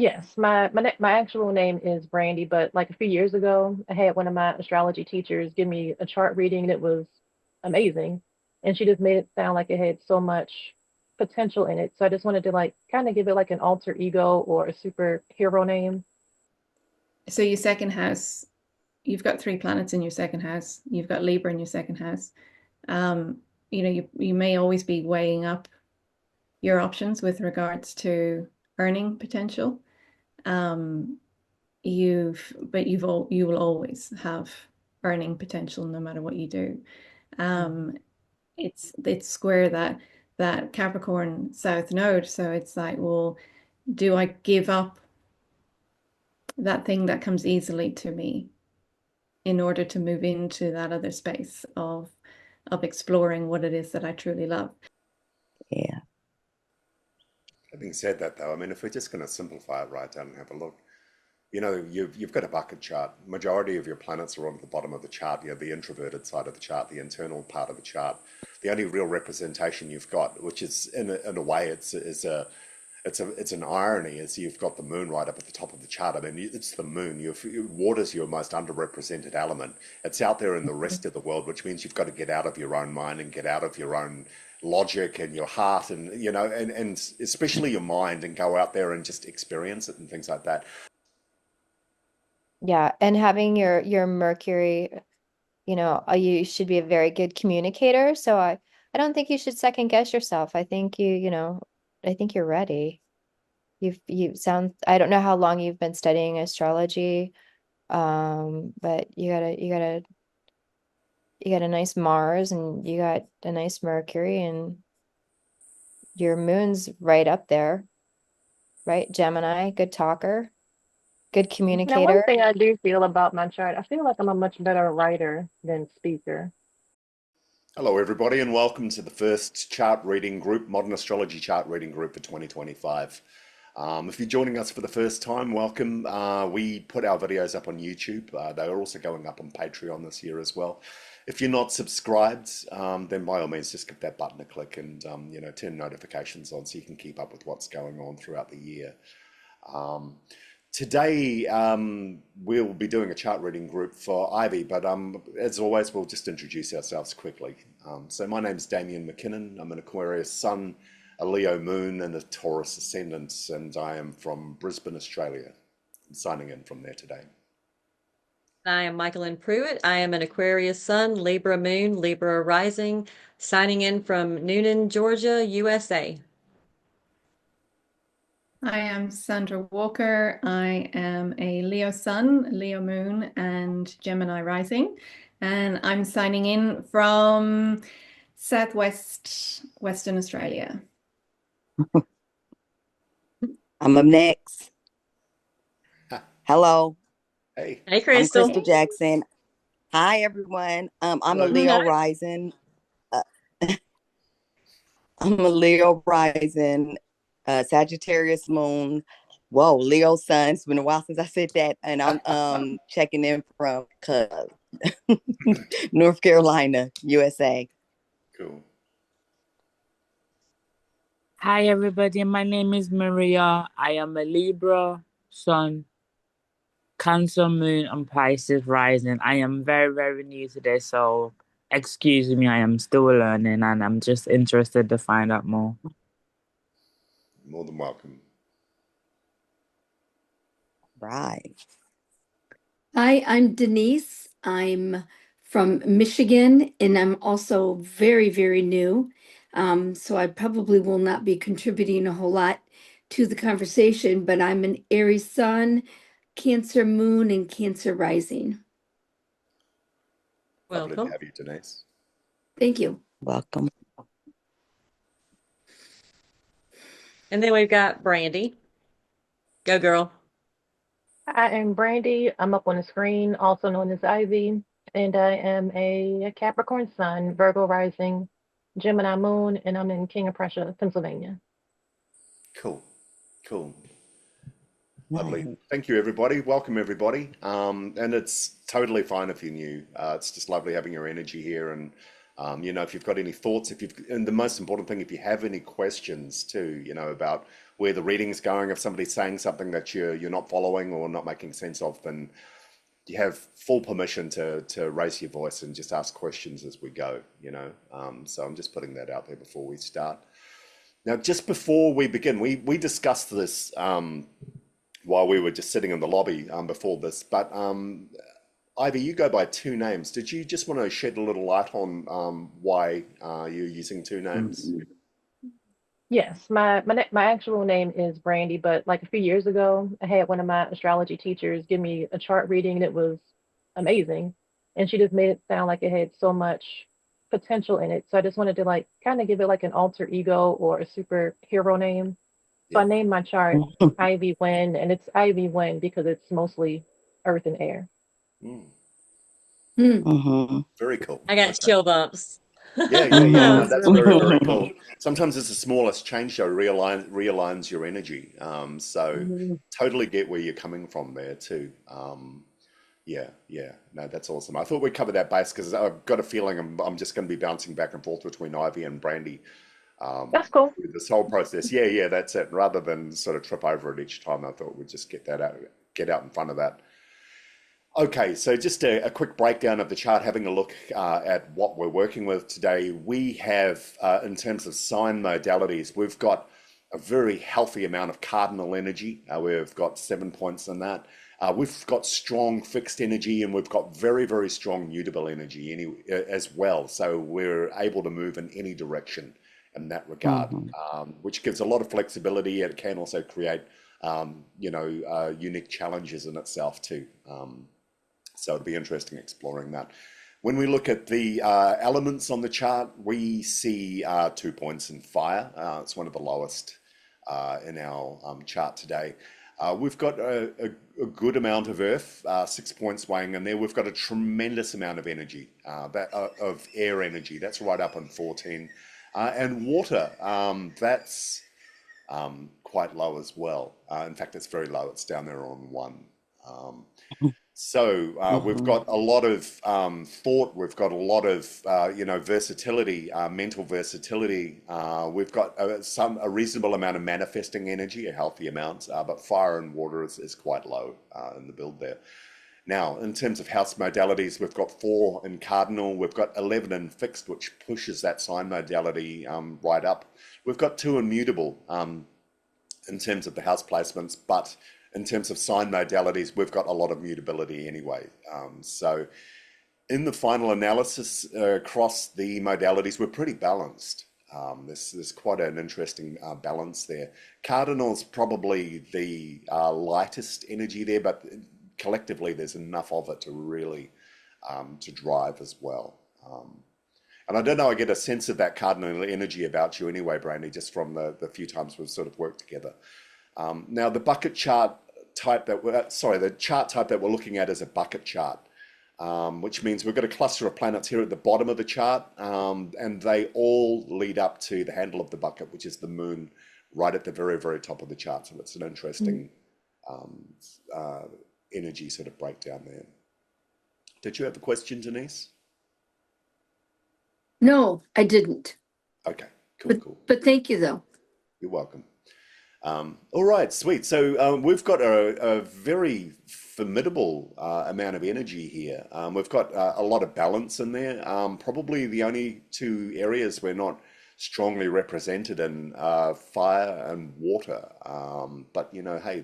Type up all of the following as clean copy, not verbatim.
Yes, my actual name is Brandy, but like a few years ago, I had one of my astrology teachers give me a chart reading that was amazing, and she just made it sound like it had so much potential in it. So I just wanted to like kind of give it like an alter ego or a superhero name. So your second house, you've got three planets in your second house. You've got Libra in your second house. Um, you may always be weighing up your options with regards to earning potential. Um, you will always have earning potential no matter what you do. Mhm. Um, it's square that Capricorn South Node, so it's like, well, do I give up that thing that comes easily to me in order to move into that other space of exploring what it is that I truly love? Yeah. Having said that, though, I mean, if we're just going to simplify it right down and have a look, you've got a bucket chart. Majority of your planets are on the bottom of the chart. You have the introverted side of the chart, the internal part of the chart. The only real representation you've got, which is in a way, it's an irony, is you've got the moon right up at the top of the chart. I mean, it's the moon. Water's your most underrepresented element. It's out there in the rest of the world, which means you've got to get out of your own mind and get out of your own logic and your heart and and especially your mind, and go out there and just experience it and things like that. Yeah, and having your Mercury, you should be a very good communicator. So I don't think you should second guess yourself. I think I think you're ready. You sound, I don't know how long you've been studying astrology, but you got a nice Mars and you got a nice Mercury and your moon's right up there, right? Gemini, good talker, good Now, one communicator. thing I do feel about my chart, I feel like I'm a much better writer than speaker. Hello, everybody, and welcome to the first chart reading group, Modern Astrology Chart Reading Group for 2025. If you're joining us for the first time, welcome. We put our videos up on YouTube. They are also going up on Patreon this year as well. If you're not subscribed, then by all means, just give that button a click and turn notifications on so you can keep up with what's going on throughout the year. Today, we'll be doing a chart reading group for Ivy, but as always, we'll just introduce ourselves quickly. So my name's Damien McKinnon. I'm an Aquarius Sun, a Leo Moon, and a Taurus Ascendant, and I am from Brisbane, Australia. I'm signing in from there today. I am Michael Pruitt. I am an Aquarius Sun, Libra Moon, Libra Rising, signing in from Noonan, Georgia, USA. I am Sandra Walker. I am a Leo Sun, Leo Moon, and Gemini Rising. And I'm signing in from Southwest Western Australia. I'm up next. Hello, Hey. Hey, I'm Crystal. Crystal Jackson. Hi, everyone. I'm a Hello. Leo rising. Uh, I'm a Leo rising, Sagittarius moon. Whoa, Leo sun. It's been a while since I said that, and I'm checking in from North Carolina, USA. Cool. Hi everybody, my name is Maria. I am a Libra, Sun, Cancer, Moon, and Pisces rising. I am very, very new to this, so excuse me, I am still learning and I'm just interested to find out more. More than welcome. Right. Hi, I'm Denise. I'm from Michigan and I'm also very, very new. So I probably will not be contributing a whole lot to the conversation, but I'm an Aries sun, Cancer moon, and Cancer rising. Lovely to Welcome. have you, Denise. Thank you. Welcome. And then we've got Brandy. Go, girl. I am Brandy. I'm up on the screen, also known as Ivy, and I am a Capricorn Sun, Virgo rising, Gemini Moon, and I'm in King of Prussia, Pennsylvania. Cool. Cool. Lovely. Right. Thank you, everybody. Welcome, everybody. And it's totally fine if you're new. It's just lovely having your energy here. And You know, if you've got any thoughts, and the most important thing, if you have any questions too, you know, about where the reading's going, if somebody's saying something that you're not following or not making sense of, then you have full permission to raise your voice and just ask questions as we go, you know. So I'm just putting that out there before we start. Now, just before we begin, we discussed this while we were just sitting in the lobby before this, but Ivy, you go by two names. Did you just want to shed a little light on why you're using two names? Yes, my actual name is Brandy, but like a few years ago, I had one of my astrology teachers give me a chart reading and it was amazing. And she just made it sound like it had so much potential in it. So I just wanted to like kind of give it like an alter ego or a superhero name. So I Yeah. named my chart Ivy Wind, and it's Ivy Wind because it's mostly earth and air. Mm, Hmm. very cool. I got Okay. chill bumps. Yeah. That No, was that's really very, cool. very cool. Sometimes it's the smallest change though, realigns your energy. So totally get where you're coming from there too. Yeah. No, that's awesome. I thought we'd cover that base because I've got a feeling I'm just going to be bouncing back and forth between Ivy and Brandy That's cool. through this whole process. Yeah, that's it. Rather than sort of trip over it each time, I thought we'd just get out in front of that. Okay, so just a quick breakdown of the chart, having a look at what we're working with today. We have, in terms of sign modalities, we've got a very healthy amount of cardinal energy. We've got 7 points in that. We've got strong fixed energy, and we've got very, very strong mutable energy as well. So we're able to move in any direction in that regard, which gives a lot of flexibility. It can also create, unique challenges in itself too. So it'll be interesting exploring that. When we look at the elements on the chart, we see 2 points in fire. It's one of the lowest in our chart today. We've got a good amount of earth, 6 points weighing in there. We've got a tremendous amount of energy, of air energy. That's right up on 14. And water, that's quite low as well. In fact, it's very low. It's down there on 1. So we've got a lot of thought. We've got a lot of versatility, mental versatility. We've got a reasonable amount of manifesting energy, a healthy amount, but fire and water is quite low in the build there. Now, in terms of house modalities, we've got 4 in cardinal. We've got 11 in fixed, which pushes that sign modality right up. We've got 2 in mutable in terms of the house placements, but in terms of sign modalities, we've got a lot of mutability anyway. So in the final analysis across the modalities, we're pretty balanced. There's quite an interesting balance there. Cardinal's probably the lightest energy there, but collectively there's enough of it to really to drive as well. And I don't know, I get a sense of that cardinal energy about you anyway, Brandy, just from the few times we've sort of worked together. Now, the bucket chart type the chart type that we're looking at is a bucket chart, which means we've got a cluster of planets here at the bottom of the chart, and they all lead up to the handle of the bucket, which is the moon, right at the very, very top of the chart. So it's an interesting energy sort of breakdown there. Did you have a question, Denise? No, I didn't. Okay, cool. But thank you, though. You're welcome. All right, sweet. So we've got a very formidable amount of energy here. We've got a lot of balance in there. Probably the only 2 areas we're not strongly represented in fire and water. But hey,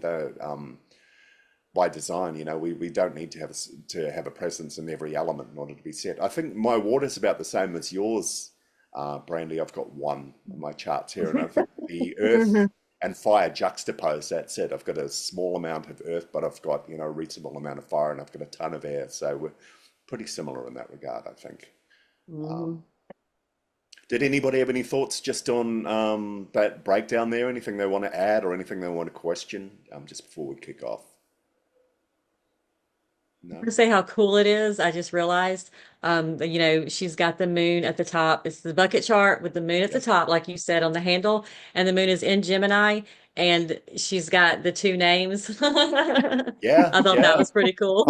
by design, we don't need to have a presence in every element in order to be set. I think my water's about the same as yours, Brandy. I've got 1 on my charts here, and I think the earth and fire juxtaposed. That's it. I've got a small amount of earth, but I've got a reasonable amount of fire, and I've got a ton of air. So we're pretty similar in that regard, I think. Did anybody have any thoughts just on that breakdown there? Anything they want to add or anything they want to question just before we kick off? No? To say how cool it is, I just realized, she's got the moon at the top. It's the bucket chart with the moon at the top, like you said, on the handle, and the moon is in Gemini, and she's got the 2 names. Yeah, I thought that was pretty cool.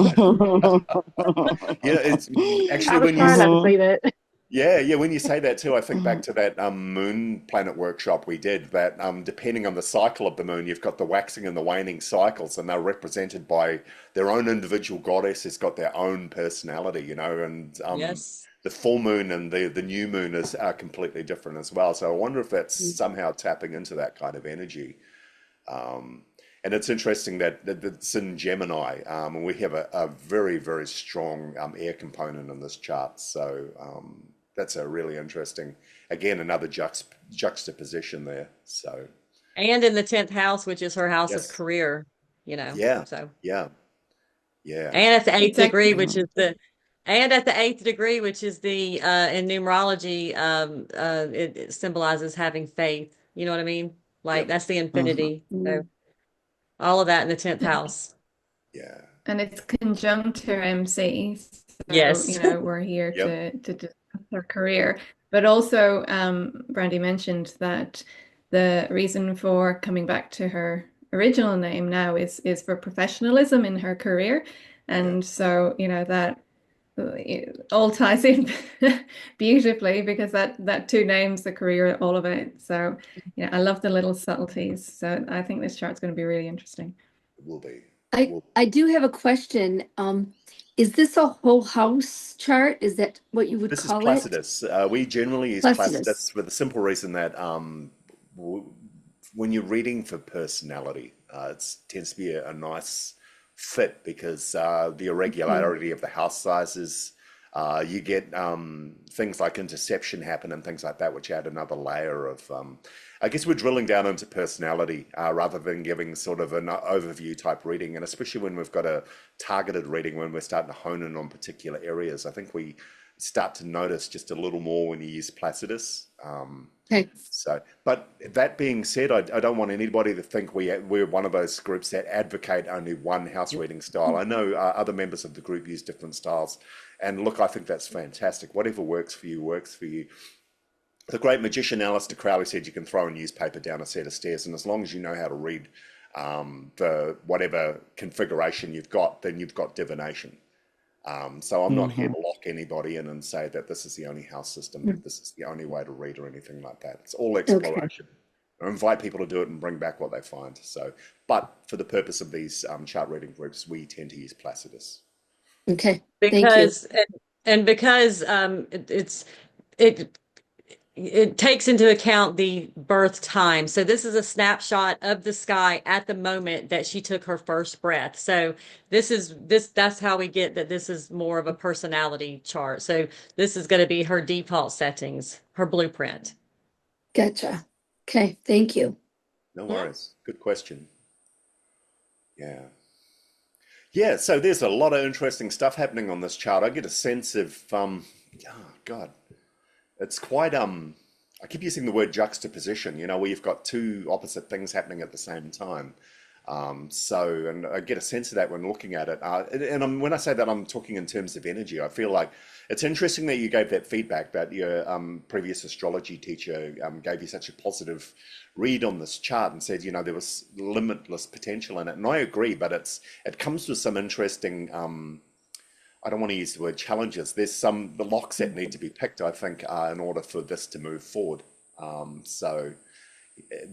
it's I actually was when you trying not to say that. Yeah, when you say that too, I think back to that moon planet workshop we did, that depending on the cycle of the moon, you've got the waxing and the waning cycles, and they're represented by their own individual goddess has got their own personality, and Yes. the full moon and the new moon are completely different as well. So I wonder if that's somehow tapping into that kind of energy. Um, and it's interesting that it's in Gemini, and we have a very, very strong air component in this chart. So that's a really interesting, again, another juxtaposition there. So, And in the 10th house, which is her house of yes, career, yeah, so. yeah, yeah, And at the eighth It's degree, actually, which is the in numerology, it symbolizes having faith. You know what I mean? Like yep, that's the infinity. So all of that in the 10th house. yeah, and it's conjunct her MC. So, Yes. we're here yep, to discuss her career. But also, Brandy mentioned that the reason for coming back to her original name now is for professionalism in her career. yeah. And so, that it all ties in beautifully because that two names, the career, all of it. So, I love the little subtleties. So I think this chart's going to be really interesting. It will be. It I will. I do have a question. Is this a whole house chart? Is that what you would This is call it? Placidus. We generally use Placidus. Placidus for the simple reason that when you're reading for personality, it tends to be a nice fit because the Okay. irregularity of the house sizes, you get things like interception happen and things like that, which add another layer of. I guess we're drilling down into personality rather than giving sort of an overview type reading, and especially when we've got a targeted reading, when we're starting to hone in on particular areas, I think we start to notice just a little more when you use Placidus. Okay. So, but that being said, I don't want anybody to think we're one of those groups that advocate only one house reading style. I know other members of the group use different styles, and look, I think that's fantastic. Whatever works for you works for you. The great magician Aleister Crowley said you can throw a newspaper down a set of stairs, and as long as you know how to read the whatever configuration you've got, then you've got divination. So I'm not here to lock anybody in and say that this is the only house system, this is the only way to read or anything like that. It's all Okay. exploration. I invite people to do it and bring back what they find. So, but for the purpose of these chart reading groups, we tend to use Placidus. Okay. Thank you. Because and because it it takes into account the birth time. So this is a snapshot of the sky at the moment that she took her first breath. So that's how we get that this is more of a personality chart. So this is going to be her default settings, her blueprint. Gotcha. Okay. Thank you. No Hmm? worries. Good question. Yeah. Yeah, so there's a lot of interesting stuff happening on this chart. I get a sense of oh God, it's quite I keep using the word juxtaposition, where you've got two opposite things happening at the same time. And I get a sense of that when looking at it. When I say that, I'm talking in terms of energy. I feel like it's interesting that you gave that feedback that your previous astrology teacher gave you such a positive read on this chart and said, there was limitless potential in it. And I agree, but it comes with some interesting. I don't want to use the word challenges. There's the locks that need to be picked, I think, in order for this to move forward. So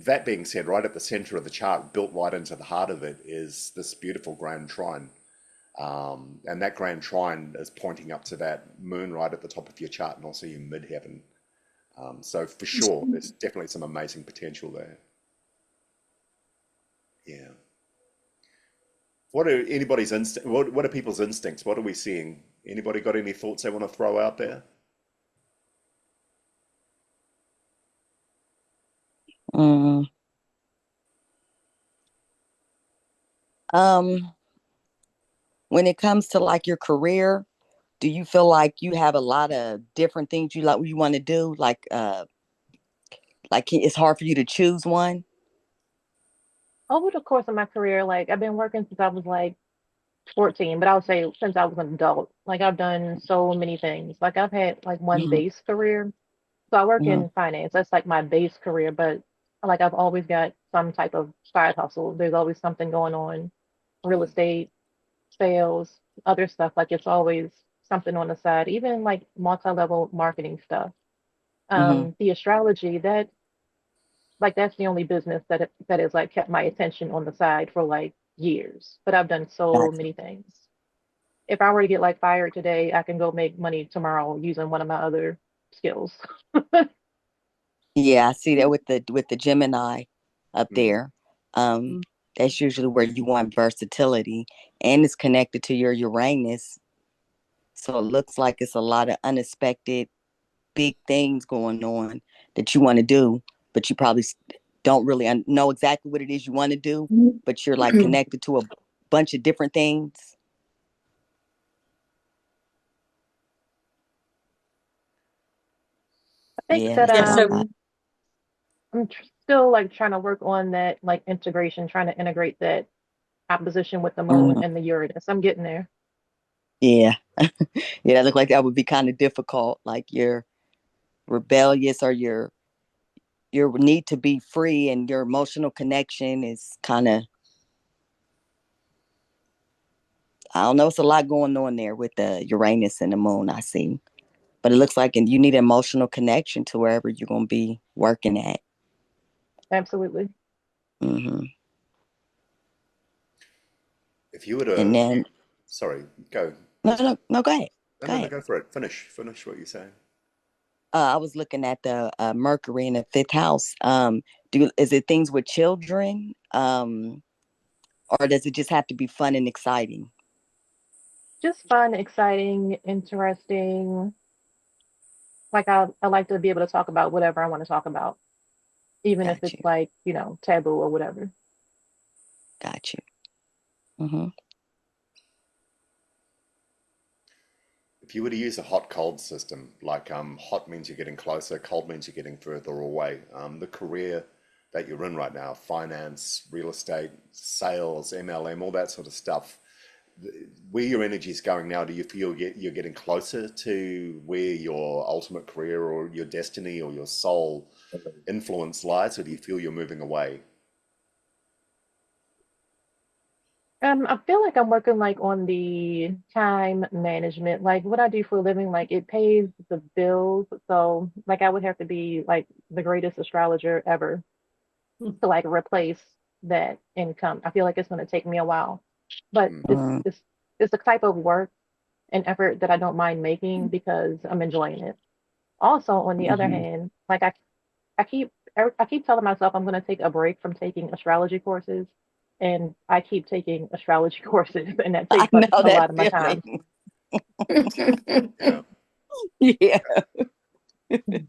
that being said, right at the center of the chart, built right into the heart of it, is this beautiful grand trine. And that grand trine is pointing up to that moon right at the top of your chart and also your midheaven. So for sure, there's definitely some amazing potential there. Yeah. What are anybody's instinct? What are people's instincts? What are we seeing? Anybody got any thoughts they want to throw out there? Mm, um, when it comes to like your career, do you feel like you have a lot of different things you want to do? Like it's hard for you to choose one? Over the course of my career, like I've been working since I was like 14, but I would say since I was an adult. Like I've done so many things. Like I've had like one Hmm. base career. So I work Hmm. in finance. That's like my base career, but like I've always got some type of side hustle. There's always something going on. Real Mm, estate, sales, other stuff. Like it's always something on the side, even like multi-level marketing stuff. Hmm. The astrology, that's the only business that has like kept my attention on the side for like years. But I've done so Gotcha. many things. If I were to get like fired today, I can go make money tomorrow using one of my other skills. Yeah, I see that with the Gemini up Mm. there. That's usually where you want versatility, and it's connected to your Uranus. So it looks like it's a lot of unexpected big things going on that you want to do, but you probably don't really know exactly what it is you want to do, but you're like connected to a bunch of different things. I think Yeah, that that's Yeah, what I so got. I'm still like trying to work on that like integration, trying to integrate that opposition with the moon Mhm. and the Uranus. I'm getting there. Yeah. Yeah, that look like that would be kind of difficult. Like you're rebellious, or your need to be free, and your emotional connection is kind of, I don't know, it's a lot going on there with the Uranus and the moon, I see. But it looks like, and you need emotional connection to wherever you're going to be working at. Absolutely. Hmm. If you were And to, then, sorry, go. no, no, no, go ahead. No, Go no, no, ahead. go for it. Finish what you're saying. I was looking at the Mercury in the fifth house. Is it things with children? Or does it just have to be fun and exciting? Just fun, exciting, interesting. Like I like to be able to talk about whatever I want to talk about, even if Got it's you. like, taboo or whatever. Got you. Hmm. If you were to use a hot cold system, like hot means you're getting closer, cold means you're getting further away. The career that you're in right now, finance, real estate, sales, MLM, all that sort of stuff, where your energy is going now, do you feel you're getting closer to where your ultimate career or your destiny or your soul influence lies, or do you feel you're moving away? I feel like I'm working like on the time management, like what I do for a living, like it pays the bills. So like I would have to be like the greatest astrologer ever to like replace that income. I feel like it's going to take me a while, but Mm, it's the type of work and effort that I don't mind making because I'm enjoying it. Also, on the other Hmm. hand, like I keep I keep telling myself I'm going to take a break from taking astrology courses, and I keep taking astrology courses, and that I takes know a that lot of my time. feeling. yeah. Yeah. Because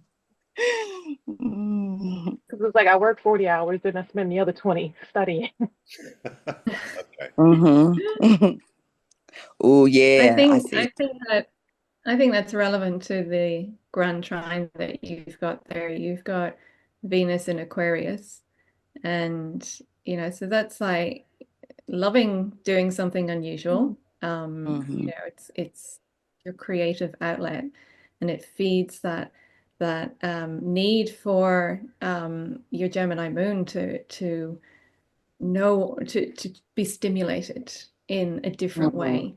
Hmm. it's like I work 40 hours, then I spend the other 20 studying. Okay. Oh I yeah, I think see. I think that I think that's relevant to the grand trine that you've got there. You've got Venus in Aquarius, and so that's like loving doing something unusual. Hmm. It's your creative outlet, and it feeds that need for your Gemini moon to know to be stimulated in a different Hmm. way.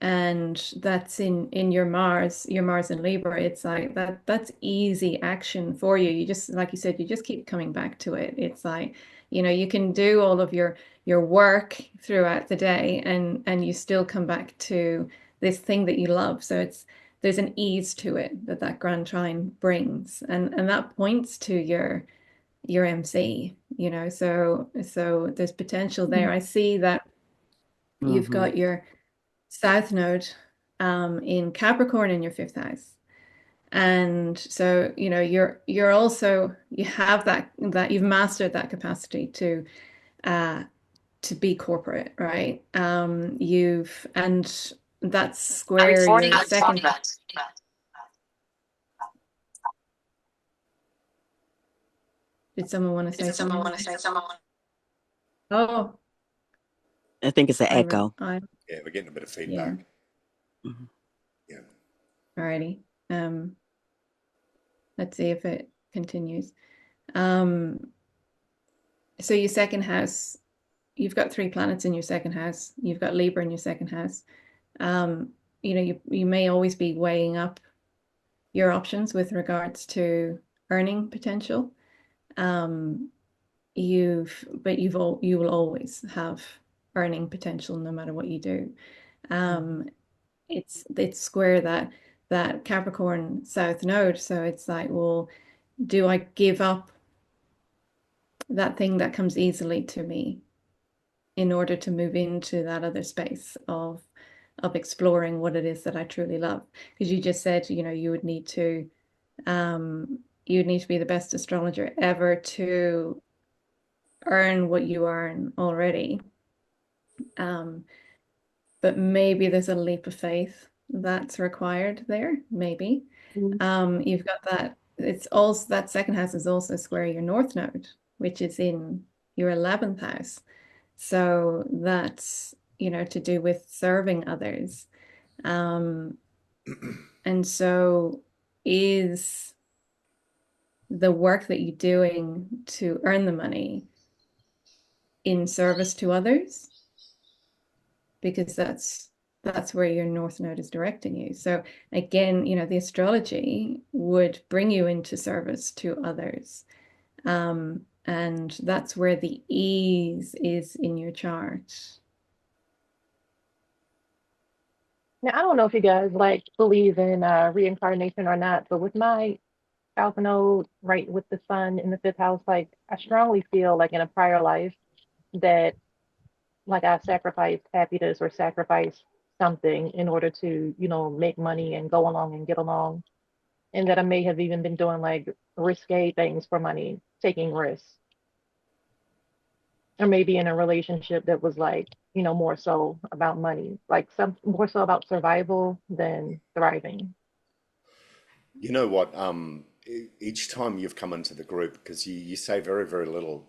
And that's in your Mars in Libra. It's like that's easy action for you. You just, like you said, you just keep coming back to it. It's like, you can do all of your work throughout the day, and you still come back to this thing that you love. So there's an ease to it that grand trine brings, and that points to your MC, so there's potential there. I see that you've Hmm. got your South Node in Capricorn in your fifth house. And so, you're also, you have that you've mastered that capacity uh to be corporate, right? And that's square your second. Did someone want to say something? Oh, I think it's an echo. I'm Yeah, we're getting a bit of yeah. feedback. Mhm. Yeah. Alrighty. Let's see if it continues. Um, so your second house, you've got three planets in your second house. You've got Libra in your second house. Um, you may always be weighing up your options with regards to earning potential. You will always have earning potential no matter what you do. It's square that Capricorn South Node, so it's like, well, do I give up that thing that comes easily to me in order to move into that other space of exploring what it is that I truly love? Because you just said, you would need to be the best astrologer ever to earn what you earn already. But maybe there's a leap of faith that's required there, maybe. You've got that. It's also that second house is also square your North Node, which is in your 11th house. So that's, to do with serving others. And so is the work that you're doing to earn the money in service to others? Because that's where your North Node is directing you. So again, the astrology would bring you into service to others. And that's where the ease is in your chart. Now, I don't know if you guys like believe in reincarnation or not, but with my South Node right with the sun in the fifth house, like I strongly feel like in a prior life that like I sacrificed happiness or sacrificed something in order to, make money and go along and get along. And that I may have even been doing like risque things for money, taking risks. Or maybe in a relationship that was like, more so about money, like some more so about survival than thriving. You know what? Each time you've come into the group, because you say very, very little,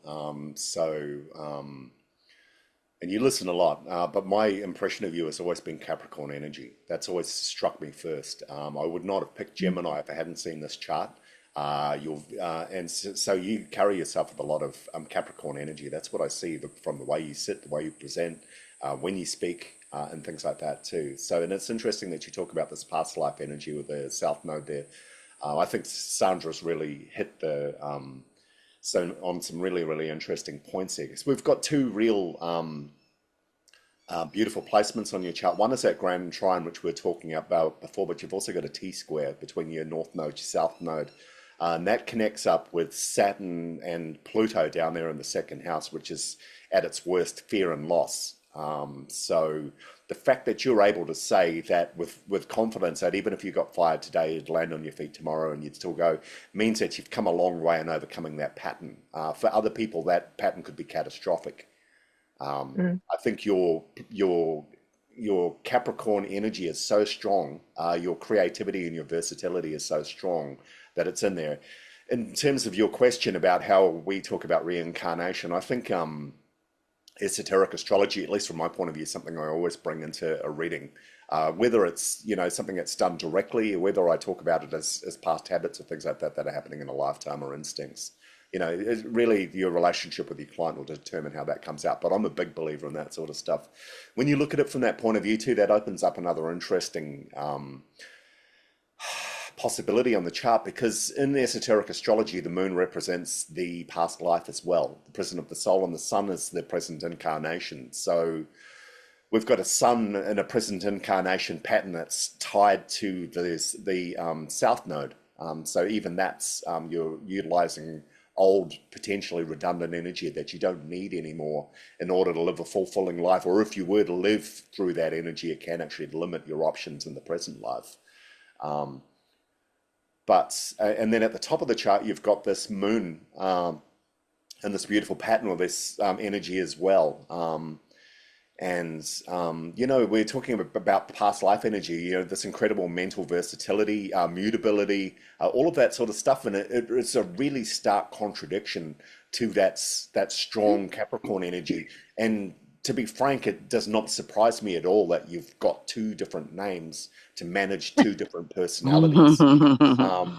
and you listen a lot, but my impression of you has always been Capricorn energy. That's always struck me first. I would not have picked Gemini if I hadn't seen this chart. So you carry yourself with a lot of Capricorn energy. That's what I see from the way you sit, the way you present, when you speak, and things like that too. So, and it's interesting that you talk about this past life energy with the South Node there. I think Sandra's really hit on some really, really interesting points here. Because we've got two real beautiful placements on your chart. One is that grand trine, which we were talking about before, but you've also got a T-square between your North Node, your South Node. And that connects up with Saturn and Pluto down there in the second house, which is at its worst, fear and loss. So the fact that you're able to say that with confidence that even if you got fired today, you'd land on your feet tomorrow and you'd still go, means that you've come a long way in overcoming that pattern. For other people, that pattern could be catastrophic. I think your Capricorn energy is so strong, your creativity and your versatility is so strong that it's in there. In terms of your question about how we talk about reincarnation, I think esoteric astrology, at least from my point of view, is something I always bring into a reading. Whether it's something that's done directly, or whether I talk about it as past habits or things like that that are happening in a lifetime or instincts. It's really your relationship with your client will determine how that comes out. But I'm a big believer in that sort of stuff. When you look at it from that point of view too, that opens up another interesting possibility on the chart, because in esoteric astrology, the moon represents the past life as well, the present of the soul, and the sun is the present incarnation. So we've got a sun in a present incarnation pattern that's tied to the South Node. So even that's you're utilizing old, potentially redundant energy that you don't need anymore in order to live a fulfilling life. Or if you were to live through that energy, it can actually limit your options in the present life. And then at the top of the chart, you've got this moon and this beautiful pattern with this energy as well. We're talking about past life energy, this incredible mental versatility, mutability, all of that sort of stuff. And it's a really stark contradiction to that strong Capricorn energy. And to be frank, it does not surprise me at all that you've got two different names to manage two different personalities.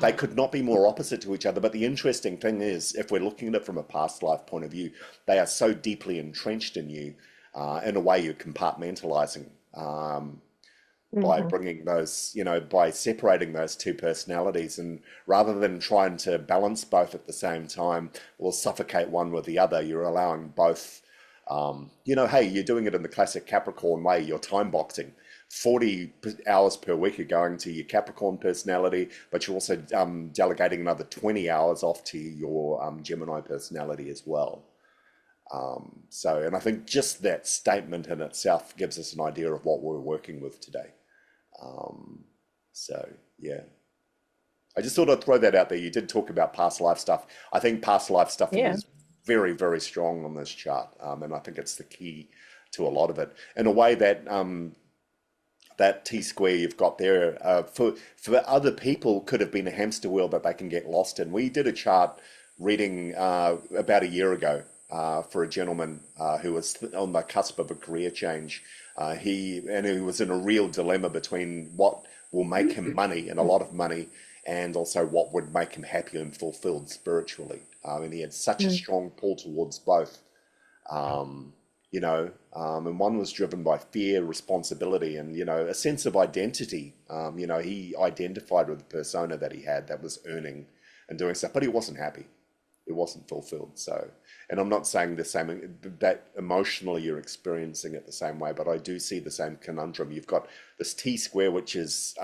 They could not be more opposite to each other. But the interesting thing is, if we're looking at it from a past life point of view, they are so deeply entrenched in you. In a way, you're compartmentalizing. by Hmm. bringing those, by separating those two personalities, and rather than trying to balance both at the same time or suffocate one with the other, you're allowing both. Hey, you're doing it in the classic Capricorn way. You're time boxing. 40 hours per week are going to your Capricorn personality, but you're also delegating another 20 hours off to your Gemini personality as well. And I think just that statement in itself gives us an idea of what we're working with today. So, yeah. I just thought I'd throw that out there. You did talk about past life stuff. I think past life stuff Yeah. is very, very strong on this chart. And I think it's the key to a lot of it. In a way that that T-square you've got there for other people could have been a hamster wheel that they can get lost in. We did a chart reading about a year ago for a gentleman who was on the cusp of a career change. He was in a real dilemma between what will make him money and a lot of money, and also what would make him happy and fulfilled spiritually. And he had such a Mm. strong pull towards both. And one was driven by fear, responsibility, and, a sense of identity. He identified with the persona that he had that was earning and doing stuff, but he wasn't happy. It wasn't fulfilled. So, and I'm not saying the same, that emotionally you're experiencing it the same way, but I do see the same conundrum. You've got this T-square, which is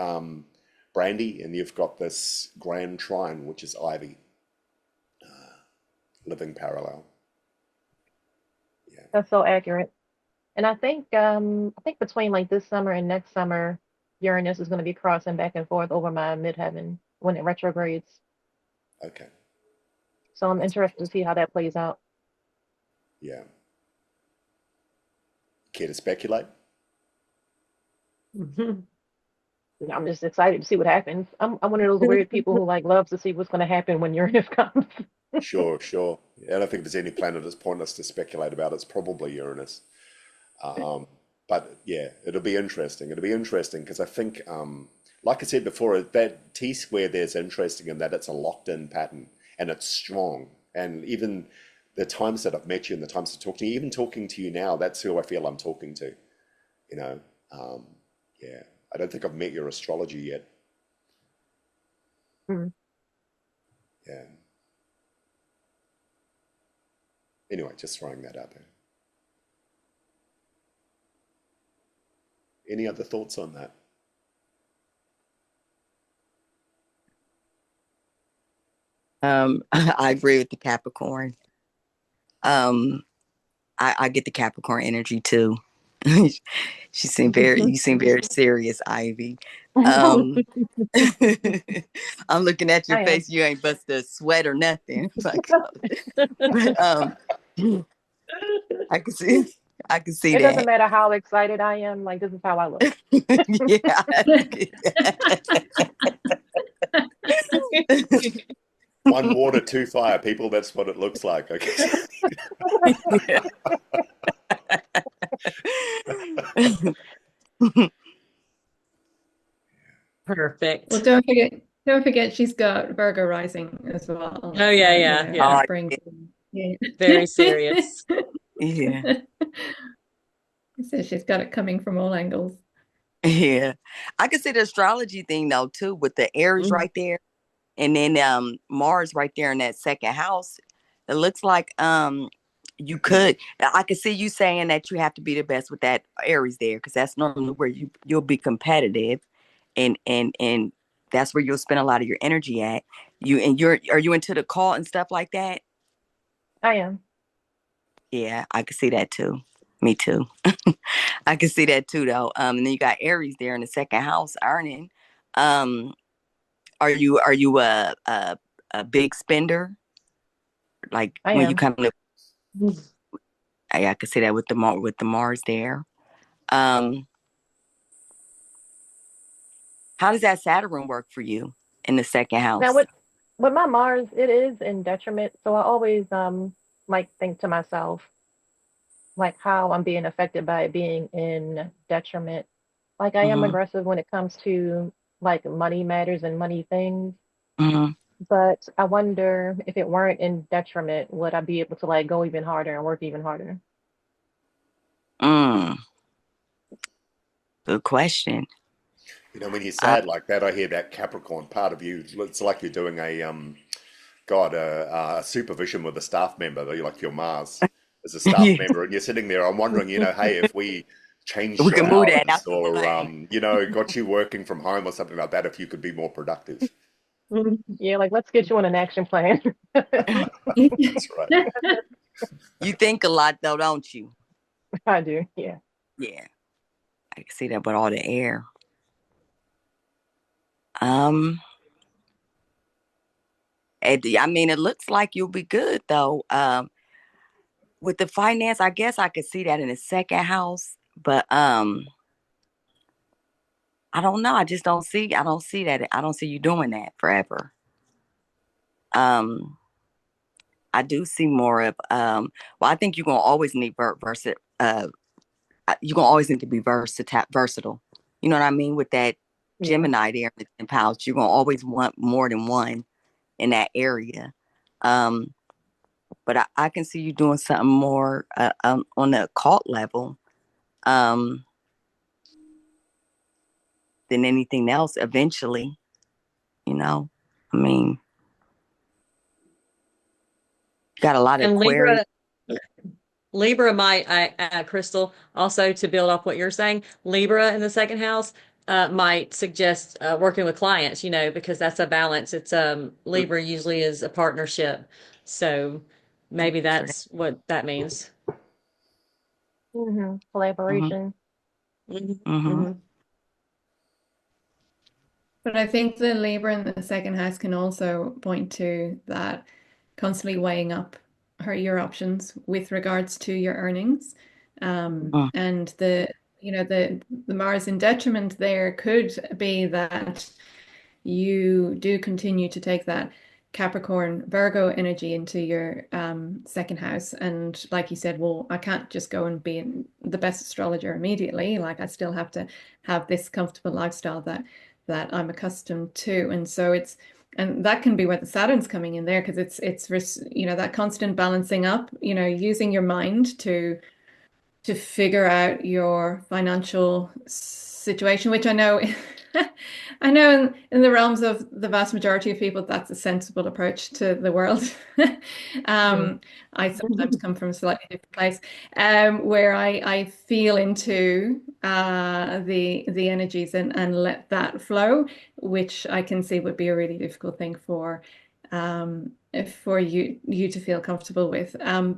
Brandy, and you've got this grand trine, which is Ivy, living parallel. Yeah. That's so accurate. And I think between like this summer and next summer, Uranus is going to be crossing back and forth over my midheaven when it retrogrades. Okay. So I'm That's interested to interesting. see how that plays out. Yeah. Care to speculate? Mhm. I'm just excited to see what happens. I'm one of those weird people who like loves to see what's going to happen when Uranus comes. Sure, sure. I don't think there's any planet that's pointless to speculate about. It's probably Uranus. Um, but yeah, it'll be interesting. It'll be interesting because I think, like I said before, that T square there's interesting in that it's a locked in pattern and it's strong. And even the times that I've met you and the times to talk to you, even talking to you now, that's who I feel I'm talking to. You know, um, yeah. I don't think I've met your astrology yet. Mm. Yeah. Anyway, just throwing that out there. Any other thoughts on that? I agree with the Capricorn. Um, I get the Capricorn energy too. You seem very serious, Ivy. Um, I'm looking at your I am. face. You ain't busted a sweat or nothing. Like, but I can see, I can see It doesn't that. matter how excited I am. Like this is how I look. Yeah. One water, two fire, people. That's what it looks like. Okay. Well, Perfect. don't forget she's got Virgo rising as well. Oh yeah, So, yeah, yeah. Oh, that brings in, Very serious. yeah, yeah. So she's got it coming from all angles. yeah. I can see the astrology thing though too, with the Aries Mhm. right there, and then Mars right there in that second house. It looks like you could. I could see you saying that you have to be the best with that Aries there, because that's normally where you'll be competitive, and that's where you'll spend a lot of your energy at. Are you into the cult and stuff like that? I am. Yeah, I could see that too. Me too. I can see that too, though. And then you got Aries there in the second house, earning. Um, are you a big spender? Like I when you am. come to, I could see that with the Mars there. Um, how does that Saturn work for you in the second Now house? with my Mars, it is in detriment. So I always like think to myself like how I'm being affected by it being in detriment. Like I am Mm-hmm. aggressive when it comes to like money matters and money things, Mm-hmm. but I wonder if it weren't in detriment, would I be able to like go even harder and work even harder? Mm, good question. You know, when you're Uh, sad like that, I hear that Capricorn part of you. It's like you're doing a supervision with a staff member, like your Mars as a staff yeah, member, and you're sitting there. I'm wondering, hey, if we changed we your can move that out hours the or, way. got you working from home or something like that, if you could be more productive. Yeah, like let's get you on an action plan. That's right. You think a lot though, don't you? I do. Yeah. Yeah, I can see that with all the air. Um, I mean, it looks like you'll be good though. With the finance, I guess I could see that in the second house, but I don't know. I don't see that. I don't see you doing that forever. Um, I do see more of well, I think you're gonna always need you're gonna always need to be versatile. You know what I mean? With that Yeah. Gemini there in the 10th house, you're gonna always want more than one in that area. Um, but I can see you doing something more on the occult level um, than anything else eventually. You know, I mean, got a lot of And Aquarius. Libra might, Crystal, also to build off what you're saying, Libra in the second house might suggest working with clients, because that's a balance. It's Libra usually is a partnership. So maybe True. that's what that means. Mm-hmm. Collaboration. Hmm. Mm-hmm. Hmm. But I think the Libra in the second house can also point to that constantly weighing up your options with regards to your earnings. And the Mars in detriment there could be that you do continue to take that Capricorn Virgo energy into your second house. And like you said, well, I can't just go and be the best astrologer immediately. Like I still have to have this comfortable lifestyle that I'm accustomed to. And that can be where the Saturn's coming in there, because it's that constant balancing up, using your mind to figure out your financial situation, which I know I know in the realms of the vast majority of people, that's a sensible approach to the world. Mhm. I sometimes come from a slightly different place, where I feel into the energies and let that flow, which I can see would be a really difficult thing um, for you to feel comfortable with.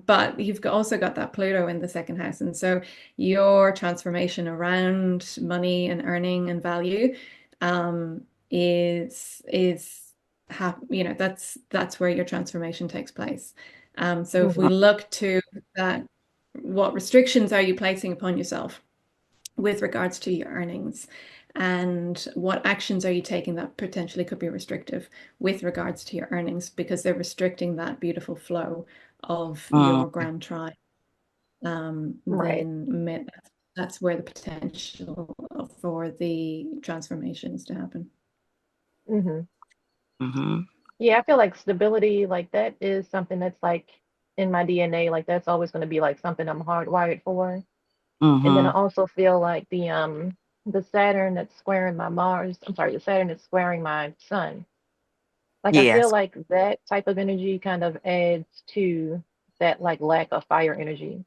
But you've also got that Pluto in the second house, and so your transformation around money and earning and value um, that's where your transformation takes place. So if we Mhm. look to that, what restrictions are you placing upon yourself with regards to your earnings? And what actions are you taking that potentially could be restrictive with regards to your earnings, because they're restricting that beautiful flow of Mm-hmm. your grand trine? Right. Then that's where the potential for the transformations to happen. Hmm. Mm-hmm. Yeah, I feel like stability, like that is something that's like in my DNA. Like that's always going to be like something I'm hardwired for. And then I Mm-hmm. also feel like the Saturn that's squaring my Mars, I'm sorry, the Saturn that's squaring my Sun. Like I feel Yes. like that type of energy kind of adds to that like lack of fire energy.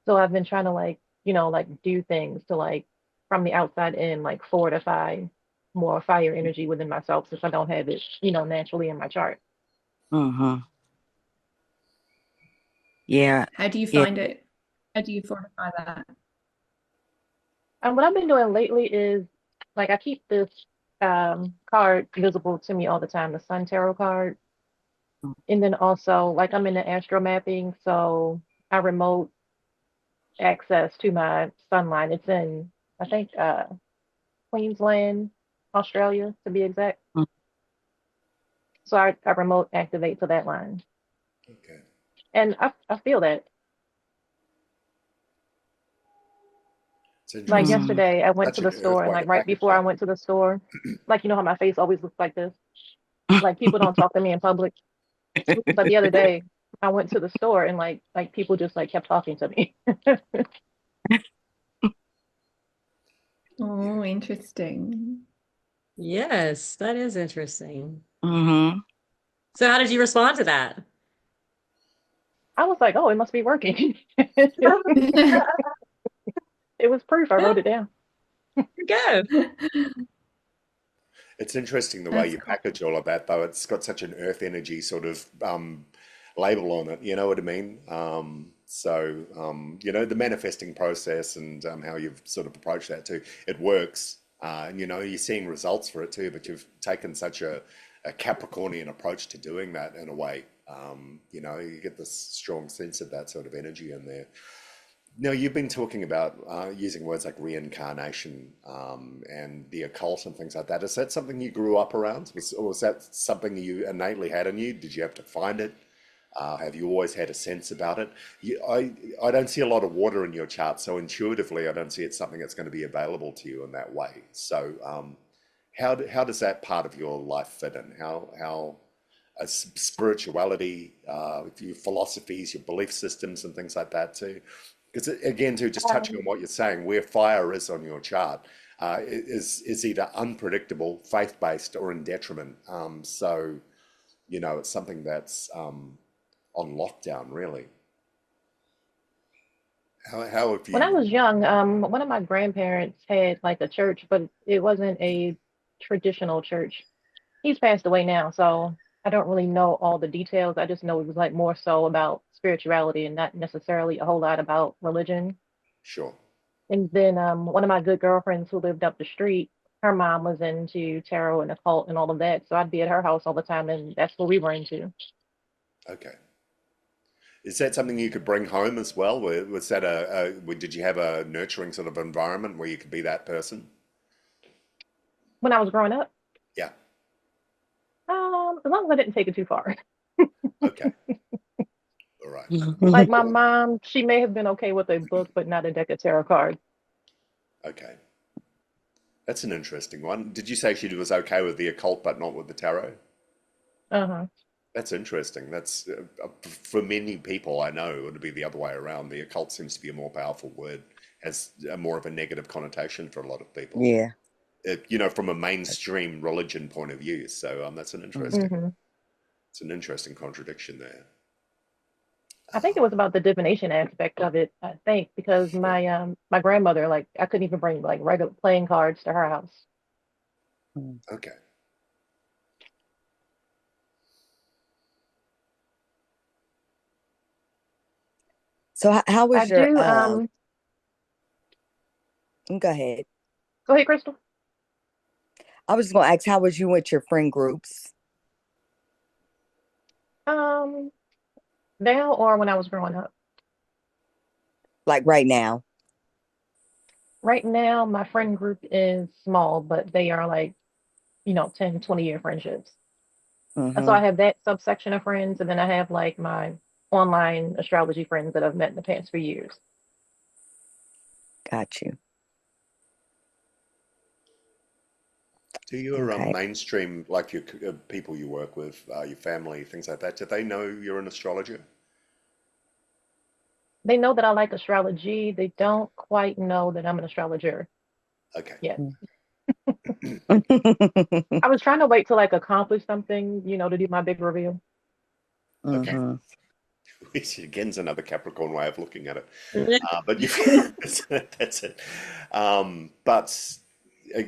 So I've been trying to like, like do things to like from the outside in, like fortify more fire energy within myself since I don't have it, naturally in my chart. Mm-hmm. Yeah. How do you Yeah. find it? How do you fortify that? And what I've been doing lately is like I keep this card visible to me all the time, the Sun Tarot card. And then also like I'm into astro mapping, so I remote access to my sun line. It's in I think Queensland, Australia to be exact. So I remote activate to that line. Okay. And I feel that. It's Like interesting. Mm-hmm. yesterday, I went to Such an the store and earthquake like right attack before I chart. went to the store, like how my face always looks like this. Like people don't talk to me in public. But the other day, I went to the store and like people just like kept talking to me. Oh, interesting. Yes, that is interesting. Mm-hmm. So how did you respond to that? I was like, oh, it must be working. It was proof. I wrote it down. Go. It's interesting the way That's you cool. package all of that, though. It's got such an earth energy sort of label on it. You know what I mean? You know, the manifesting process and how you've sort of approached that too. It works, and you know, you're seeing results for it too. But you've taken such a Capricornian approach to doing that in a way. You know, you get this strong sense of that sort of energy in there. No, you've been talking about using words like reincarnation and the occult and things like that. Is that something you grew up around? Or was that something you innately had in you? Did you have to find it? Have you always had a sense about it? I don't see a lot of water in your chart, so intuitively, I don't see it something that's going to be available to you in that way. So, how does that part of your life fit in? How spirituality, your philosophies, your belief systems, and things like that too? Because again, too, just touching on Um, what you're saying, where fire is on your chart is either unpredictable, faith-based, or in detriment. You know, it's something that's on lockdown, really. How have when I you? was young, one of my grandparents had like a church, but it wasn't a traditional church. He's passed away now, so I don't really know all the details. I just know it was like more so about spirituality and not necessarily a whole lot about religion. Sure. And then one of my good girlfriends who lived up the street, her mom was into tarot and occult and all of that. So I'd be at her house all the time, and that's what we were into. Okay. Is that something you could bring home as well? Was that did you have a nurturing sort of environment where you could be that person? When I was growing up, Yeah. as long as I didn't take it too far. Okay. All right. Like my Well, mom, she may have been okay with a book, but not a deck of tarot cards. okay. That's an interesting one. Did you say she was okay with the occult but not with the tarot? Uh-huh. That's interesting. That's for many people I know it would be the other way around. The occult seems to be a more powerful word, has a more of a negative connotation for a lot of people. Yeah. You know, from a mainstream religion point of view. So that's an Mm. Hmm. it's an interesting contradiction there. I think it Um, was about the divination aspect of it, I think, because sure. my grandmother, like I couldn't even bring like regular playing cards to her house. Mm. Okay. So how I was your do go ahead. go ahead, Crystal. I was just gonna ask how was you with your friend groups? Um Now or when I was growing up. Like right now. Right now my friend group is small, but they are like, 10, 20 year friendships. And so Mm-hmm. I have that subsection of friends, and then I have like my online astrology friends that I've met in the past few years. Got you. Do your Okay. mainstream, like your people you work with, your family, things like that, do they know you're an astrologer? They know that I like astrology. They don't quite know that I'm an astrologer Okay. yet. Mm. I was trying to wait to like accomplish something, to do my big reveal. Okay. Mm-hmm. Which again's another Capricorn way of looking at it. Yeah. But you, that's it. But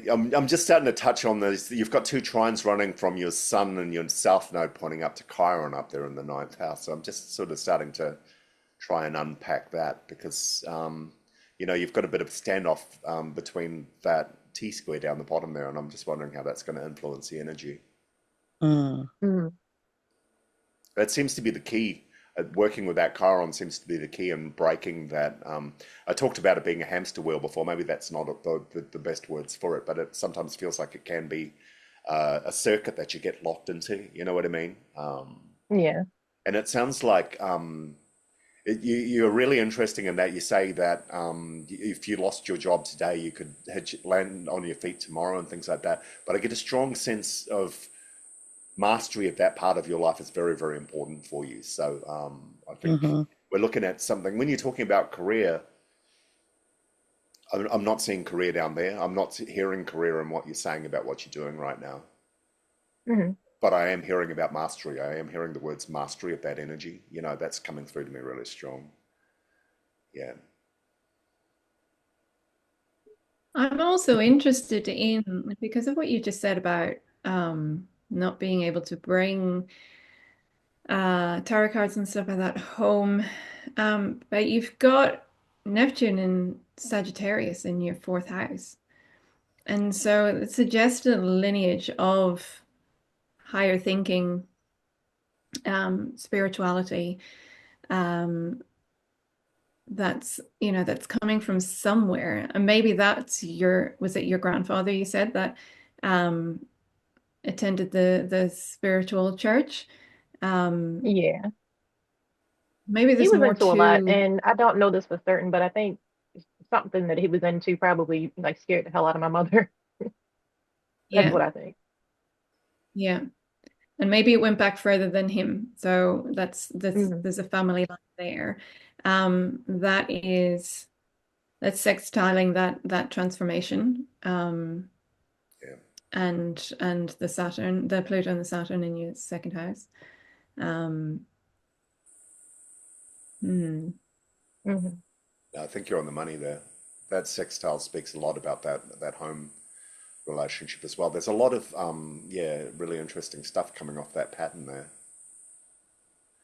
I'm just starting to touch on this. You've got two trines running from your sun and your south node pointing up to Chiron up there in the ninth house. So I'm just sort of starting to try and unpack that because, you know, you've got a bit of standoff between that T square down the bottom there. And I'm just wondering how that's going to influence the energy. Mm. Mm. That seems to be the key. Working with that Chiron seems to be the key in breaking that. I talked about it being a hamster wheel before. Maybe that's not the best words for it, but it sometimes feels like it can be a circuit that you get locked into. You know what I mean? Yeah. And it sounds like you're really interesting in that you say that if you lost your job today, you could land on your feet tomorrow and things like that. But I get a strong sense of mastery of that part of your life is very, very important for you. So I think Mm-hmm. we're looking at something when you're talking about career. I'm not seeing career down there. I'm not hearing career in what you're saying about what you're doing right now. Hmm. But I am hearing about mastery. I am hearing the words mastery of that energy. That's coming through to me really strong. Yeah. I'm also interested in, because of what you just said about not being able to bring tarot cards and stuff like that home. But you've got Neptune in Sagittarius in your fourth house. And so it suggests a lineage of higher thinking, spirituality, um, that's coming from somewhere. And maybe was it your grandfather you said that um, attended the spiritual church? Um, Yeah, maybe he there's was more into a lot, to, and I don't know this for certain, but I think something that he was into probably like scared the hell out of my mother. That's yeah, what I think. yeah. And maybe it went back further than him. So Hmm. there's a family line there. That is that's sextiling that transformation. Yeah. And the Pluto and the Saturn in your second house. Um, hmm. Hmm. I think you're on the money there. That sextile speaks a lot about that home relationship as well. There's a lot of yeah, really interesting stuff coming off that pattern there.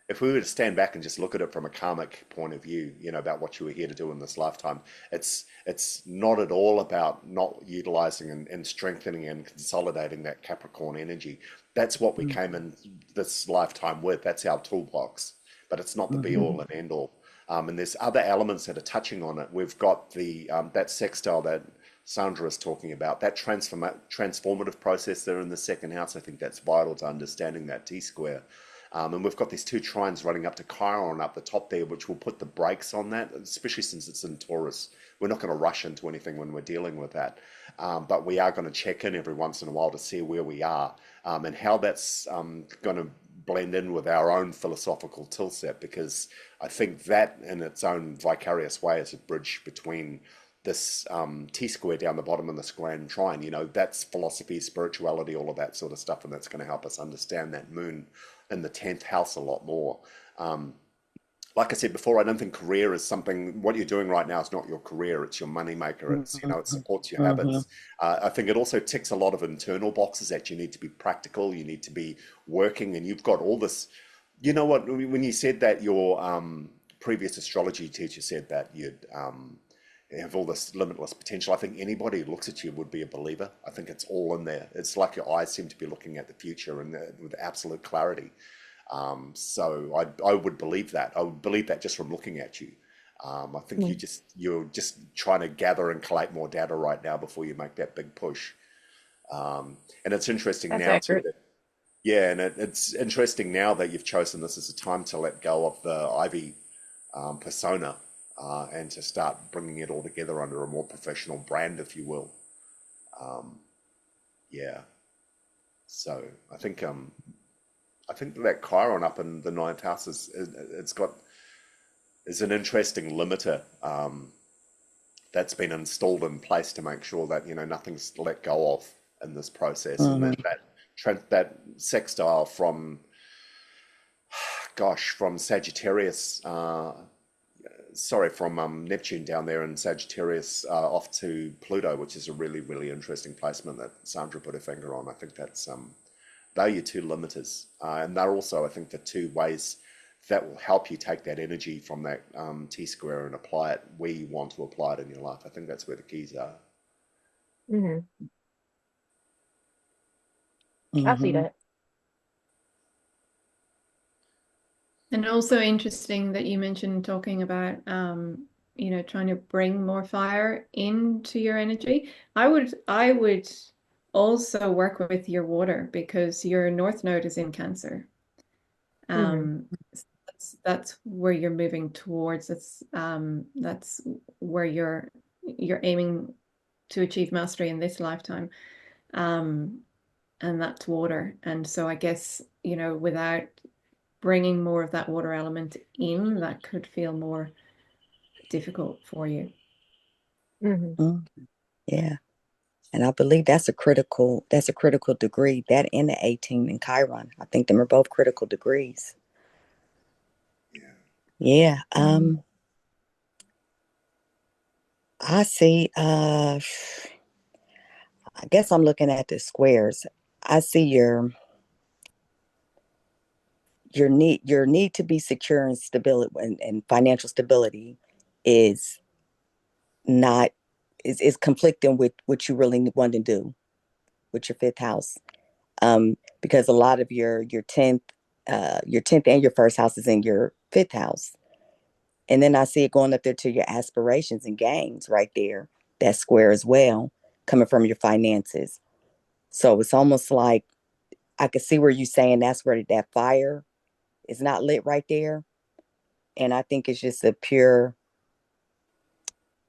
If we were to stand back and just look at it from a karmic point of view, about what you were here to do in this lifetime, it's not at all about not utilizing and strengthening and consolidating that Capricorn energy. That's what we came in this lifetime with. That's our toolbox, but it's not the be Mm-hmm. all and end all. And there's other elements that are touching on it. We've got the that sextile that Sandra is talking about, that transformative process there in the second house. I think that's vital to understanding that T square. And we've got these two trines running up to Chiron up the top there, which will put the brakes on that, especially since it's in Taurus. We're not going to rush into anything when we're dealing with that. But we are going to check in every once in a while to see where we are and how that's going to blend in with our own philosophical tool set, because I think that in its own vicarious way is a bridge between this T square down the bottom and this grand trine. That's philosophy, spirituality, all of that sort of stuff, and that's going to help us understand that moon in the 10th house a lot more. Um, like I said before, I don't think career is something, what you're doing right now is not your career, it's your money maker. It supports your Mm-hmm. habits. I think it also ticks a lot of internal boxes that you need to be practical, you need to be working, and you've got all this. You know what, when you said that your previous astrology teacher said that you'd have all this limitless potential, I think anybody who looks at you would be a believer. I think it's all in there. It's like your eyes seem to be looking at the future and with absolute clarity. So I would believe that. I would believe that just from looking at you. I think Hmm. you're just trying to gather and collate more data right now before you make that big push. And it's interesting That's now too accurate. that yeah, and it's interesting now that you've chosen this as a time to let go of the Ivy persona and to start bringing it all together under a more professional brand, if you will. Um, yeah. So I think that Chiron up in the ninth house is an interesting limiter that's been installed in place to make sure that nothing's let go of in this process, and Mm-hmm. that sextile from from Sagittarius, sorry, from Neptune down there in Sagittarius off to Pluto, which is a really, really interesting placement that Sandra put her finger on. I think they're your two limiters. And they're also, I think, the two ways that will help you take that energy from that T square and apply it where you want to apply it in your life. I think that's where the keys are. Hmm. I see Mm-hmm. that. And also interesting that you mentioned talking about trying to bring more fire into your energy. I would also work with your water because your north node is in Cancer. Hmm. Um, that's where you're moving towards. That's where you're aiming to achieve mastery in this lifetime. Um, and that's water. And so I guess, without bringing more of that water element in, that could feel more difficult for you. Hmm. Mm, yeah. And I believe that's a critical degree, that and the 18 in Chiron. I think them are both critical degrees. Yeah. Yeah. Mm. I see I guess I'm looking at the squares. I see your need to be secure and stability and financial stability is not is conflicting with what you really want to do with your fifth house. Because a lot of your tenth and your first house is in your fifth house. And then I see it going up there to your aspirations and gains right there. That square as well, coming from your finances. So it's almost like I could see where you're saying that's where that fire is not lit right there. And I think it's just a pure.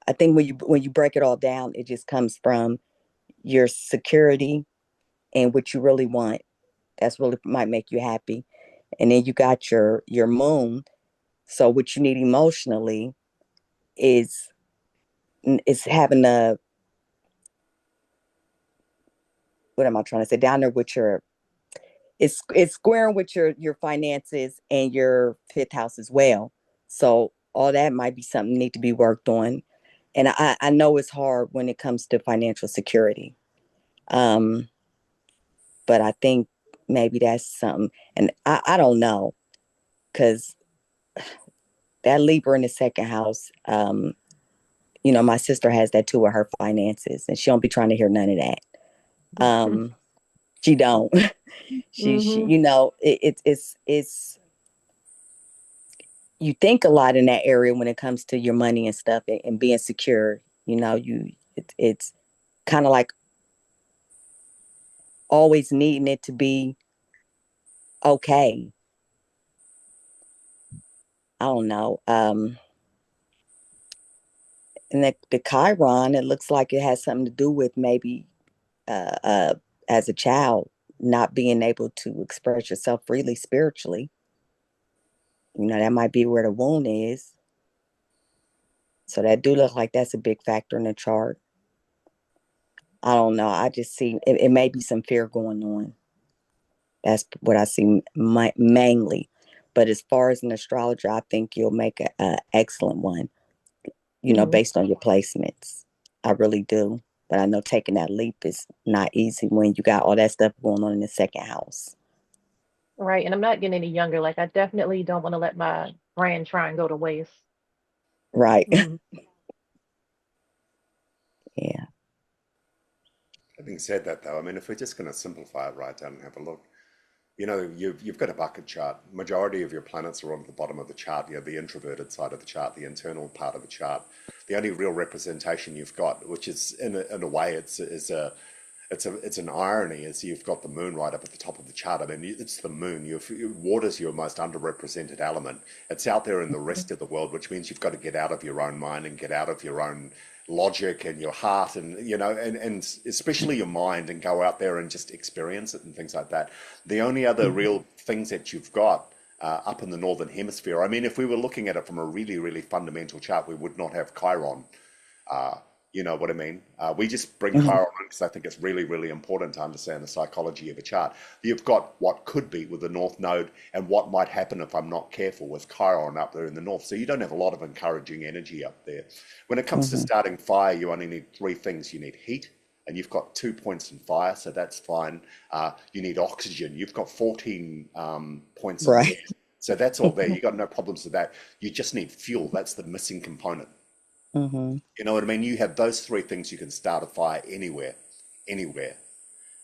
I think when you break it all down, it just comes from your security and what you really want. That's really might make you happy. And then you got your moon. So what you need emotionally is having a, what am I trying to say, down there with your, it's squaring with your finances and your fifth house as well. So all that might be something need to be worked on. And I know it's hard when it comes to financial security. Um, but I think maybe that's something, and I don't know, because that Libra in the second house, my sister has that too with her finances, and she don't be trying to hear none of that. Um, she don't. She Hmm. it's you think a lot in that area when it comes to your money and stuff, and being secure. It's kind of like always needing it to be okay. I don't know. And the Chiron, it looks like it has something to do with maybe uh, uh, as a child not being able to express yourself freely spiritually. That might be where the wound is. So that do look like that's a big factor in the chart. I don't know. I just see it may be some fear going on. That's what I see mainly. But as far as an astrologer, I think you'll make a excellent one, Hmm. based on your placements. I really do. But I know taking that leap is not easy when you got all that stuff going on in the second house. Right. And I'm not getting any younger. Like, I definitely don't want to let my brand try and go to waste. Right. Mhm. Yeah. Having said that, though, I mean, if we're just going to simplify it right down and have a look, you've got a bucket chart. Majority of your planets are on the bottom of the chart. You have the introverted side of the chart, the internal part of the chart. The only real representation you've got, which is in a way, it's an irony, is you've got the moon right up at the top of the chart. I mean, it's the moon. Water's your most underrepresented element. It's out there in the rest of the world, which means you've got to get out of your own mind and get out of your own logic and your heart, and and especially your mind, and go out there and just experience it and things like that. The only other real things that you've got up in the northern hemisphere, I mean, if we were looking at it from a really, really fundamental chart, we would not have Chiron. Uh, you know what I mean? We just bring Hmm. Chiron on because I think it's really, really important to understand the psychology of a chart. You've got what could be with the North Node and what might happen if I'm not careful with Chiron up there in the North. So you don't have a lot of encouraging energy up there. When it comes to Hmm. starting fire, you only need three things. You need heat, and you've got 2 points in fire, so that's fine. You need oxygen. You've got 14 points in Right. air. So that's all there. You got no problems with that. You just need fuel. That's the missing component. Hmm. You know what I mean? You have those three things, you can start a fire anywhere, anywhere.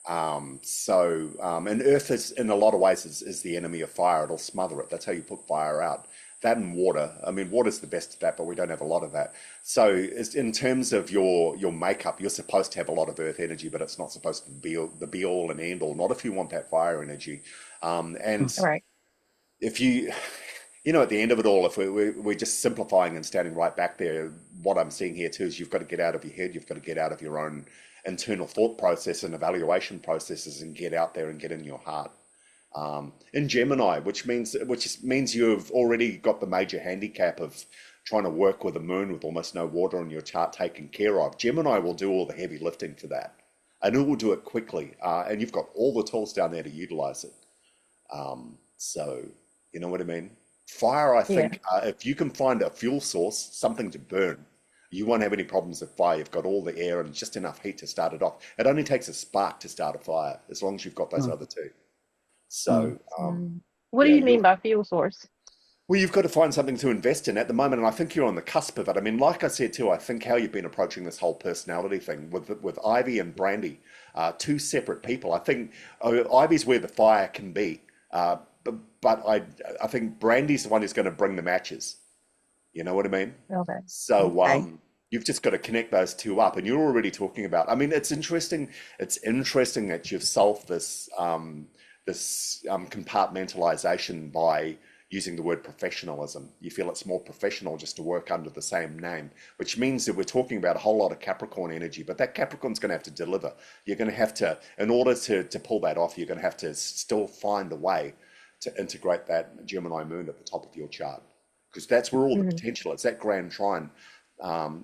And earth is, in a lot of ways, is the enemy of fire. It'll smother it. That's how you put fire out. That and water. I mean, water's the best of that, but we don't have a lot of that. So, in terms of your makeup, you're supposed to have a lot of earth energy, but it's not supposed to be the be all and end all. Not if you want that fire energy. And Right. if you, at the end of it all, if we're just simplifying and standing right back there, what I'm seeing here too is you've got to get out of your head, you've got to get out of your own internal thought process and evaluation processes and get out there and get in your heart. In Gemini, which means you've already got the major handicap of trying to work with a moon with almost no water on your chart taken care of. Gemini will do all the heavy lifting for that, and it will do it quickly. And you've got all the tools down there to utilize it. So, you know what I mean? Fire, I Yeah. think, if you can find a fuel source, something to burn, you won't have any problems with fire. You've got all the air and just enough heat to start it off. It only takes a spark to start a fire, as long as you've got those Mm. other two. So, What do yeah, you mean by fuel source? well, you've got to find something to invest in at the moment, and I think you're on the cusp of it. I mean, like I said too, I think how you've been approaching this whole personality thing with Ivy and Brandy, two separate people. I think Ivy's where the fire can be, but I think Brandy's the one who's going to bring the matches. You know what I mean? Okay. So Okay. you've just got to connect those two up, and you're already talking about. I mean, it's interesting. It's interesting that you've solved this compartmentalization by using the word professionalism. You feel it's more professional just to work under the same name, which means that we're talking about a whole lot of Capricorn energy, but that Capricorn's going to have to deliver. You're going to have to, in order to pull that off, you're going to have to still find a way to integrate that Gemini moon at the top of your chart, because that's where all the Hmm. potential is. That grand trine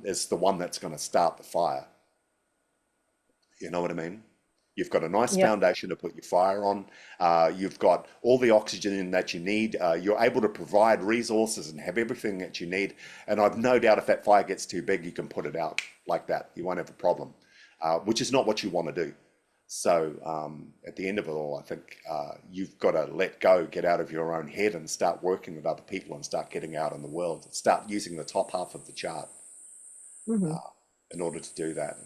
is the one that's going to start the fire. You know what I mean? You've got a nice Yep. foundation to put your fire on. You've got all the oxygen that you need. You're able to provide resources and have everything that you need. And I've no doubt if that fire gets too big, you can put it out like that. You won't have a problem, which is not what you want to do. So at the end of it all, I think you've got to let go, get out of your own head and start working with other people and start getting out in the world. Start using the top half of the chart Hmm. in order to do that.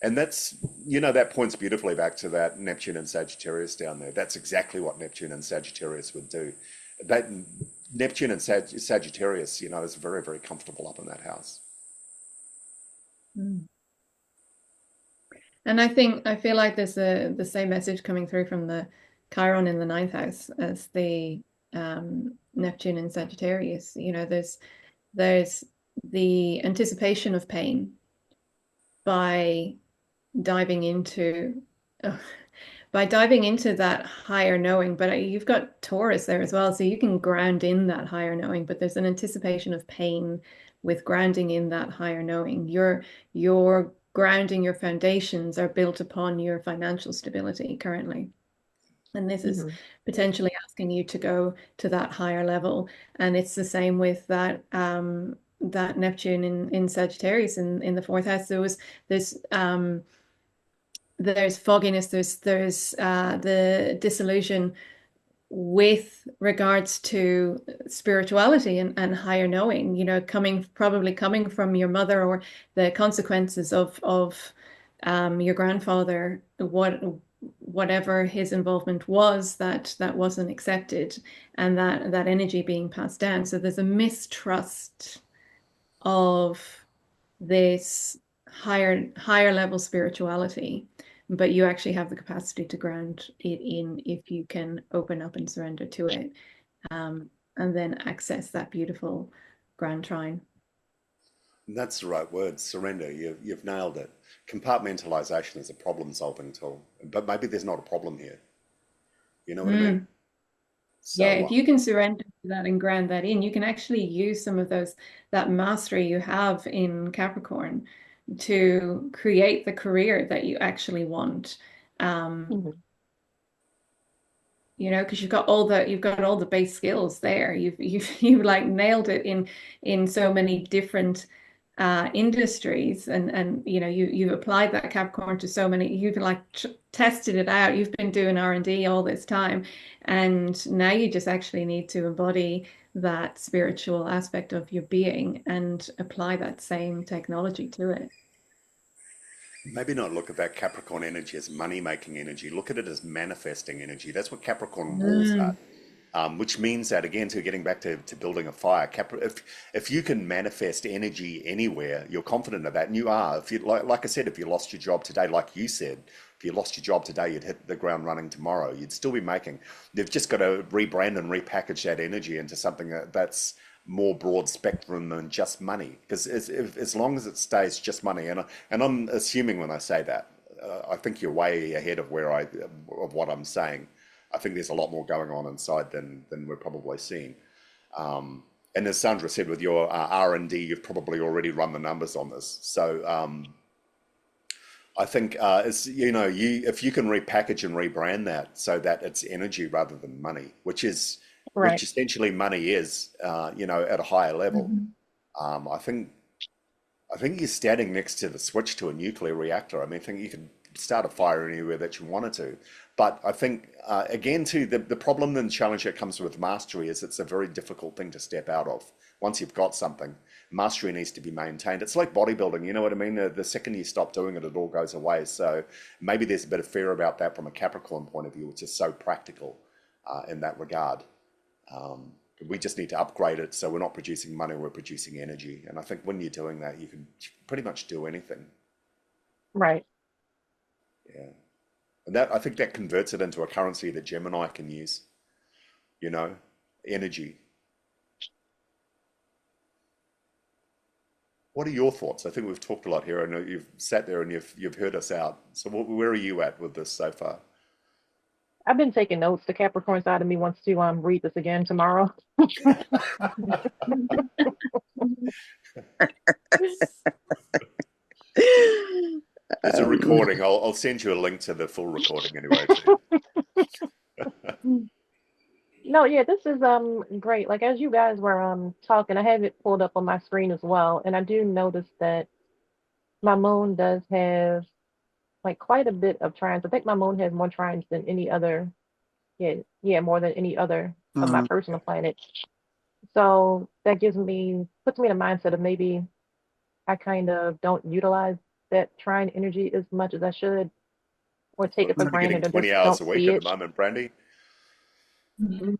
And that's, you know, that points beautifully back to that Neptune and Sagittarius down there. That's exactly what Neptune and Sagittarius would do. That Neptune and Sagittarius, you know, is very, very comfortable up in that house. Mm. And I feel like there's the same message coming through from the Chiron in the ninth house as the Neptune in Sagittarius. You know, there's the anticipation of pain by diving into that higher knowing. But you've got Taurus there as well, so you can ground in that higher knowing, but there's an anticipation of pain with grounding in that higher knowing. Your grounding, your foundations are built upon your financial stability currently. And this is Hmm. potentially asking you to go to that higher level. And it's the same with that that Neptune in Sagittarius in the fourth house. There's fogginess, there's the disillusion with regards to spirituality and higher knowing, you know, probably coming from your mother, or the consequences of your grandfather, whatever his involvement was, that wasn't accepted, and that energy being passed down. So there's a mistrust of this higher level spirituality, but you actually have the capacity to ground it in if you can open up and surrender to it, and then access that beautiful grand trine. And that's the right word, surrender. You've nailed it. Compartmentalization is a problem-solving tool, but maybe there's not a problem here. You know what I mean? Mm. Yeah, So if you can surrender to that and ground that in, you can actually use some of that mastery you have in Capricorn to create the career that you actually want. Hmm. You know, because you've got all the base skills there. You've like nailed it in so many different industries, and you know, you've applied that Capricorn to so many. You've like tested it out. You've been doing R&D all this time, and now you just actually need to embody that spiritual aspect of your being and apply that same technology to it. maybe not look at that Capricorn energy as money-making energy. Look at it as manifesting energy. That's what Capricorn rules at. Mm. Which means that, again, to getting back to building a fire, if you can manifest energy anywhere, you're confident of that, and you are. If you like I said, if you lost your job today, like you said, if you lost your job today, you'd hit the ground running tomorrow. You'd still be making. They've just got to rebrand and repackage that energy into something that's more broad spectrum than just money. Because as long as it stays just money, and I'm assuming when I say that, I think you're way ahead of of what I'm saying. I think there's a lot more going on inside than we're probably seeing. And as Sandra said, with your R&D, you've probably already run the numbers on this. So I think it's, you know, if you can repackage and rebrand that so that it's energy rather than money, which Right. essentially money is, you know, at a higher level. Mhm. I think you're standing next to the switch to a nuclear reactor. I mean, I think you can start a fire anywhere that you wanted to. But I think, again, too, the problem and challenge that comes with mastery is it's a very difficult thing to step out of. Once you've got something, mastery needs to be maintained. It's like bodybuilding, you know what I mean? The second you stop doing it, it all goes away. So maybe there's a bit of fear about that from a Capricorn point of view, which is so practical in that regard. We just need to upgrade it so we're not producing money, we're producing energy. And I think when you're doing that, you can pretty much do anything. Right. Yeah. And that, I think that converts it into a currency that Gemini can use, you know, energy. What are your thoughts? I think we've talked a lot here. I know you've sat there and you've heard us out. So where are you at with this so far? I've been taking notes. The Capricorn side of me wants to read this again tomorrow. There's a recording. I'll send you a link to the full recording anyway, too. No, yeah, this is great. Like as you guys were talking, I have it pulled up on my screen as well, and I do notice that my moon does have like quite a bit of trines. I think my moon has more trines than any other, yeah, more than any other of my Mhm. personal planets. So that puts me in a mindset of maybe I kind of don't utilize that trine energy as much as I should, or take We're it for probably getting granted, or 20 just hours don't a week see at the it. moment, Brandy. Hmm.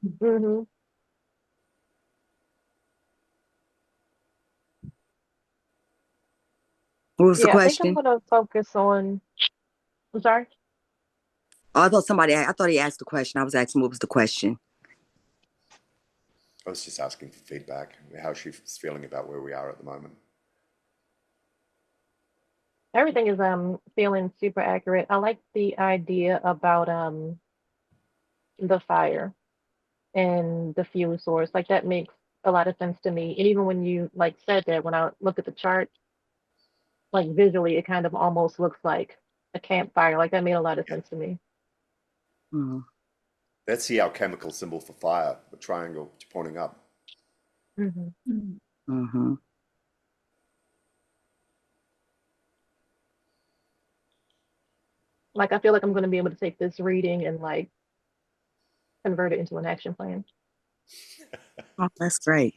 What was the Yeah, I think I'm question? gonna focus on. I'm sorry. Oh, I thought he asked the question. I was asking what was the question. I was just asking for feedback, how she's feeling about where we are at the moment. Everything is feeling super accurate. I like the idea about the fire and the fuel source. Like that makes a lot of sense to me. And even when you like said that, when I look at the chart, like visually, it kind of almost looks like a campfire. Like that made a lot of Yeah. sense to me. Mhm. That's the alchemical symbol for fire, the triangle pointing up. Hmm. Mhm. Mhm. Like I feel like I'm going to be able to take this reading and like convert it into an action plan. Oh, that's great.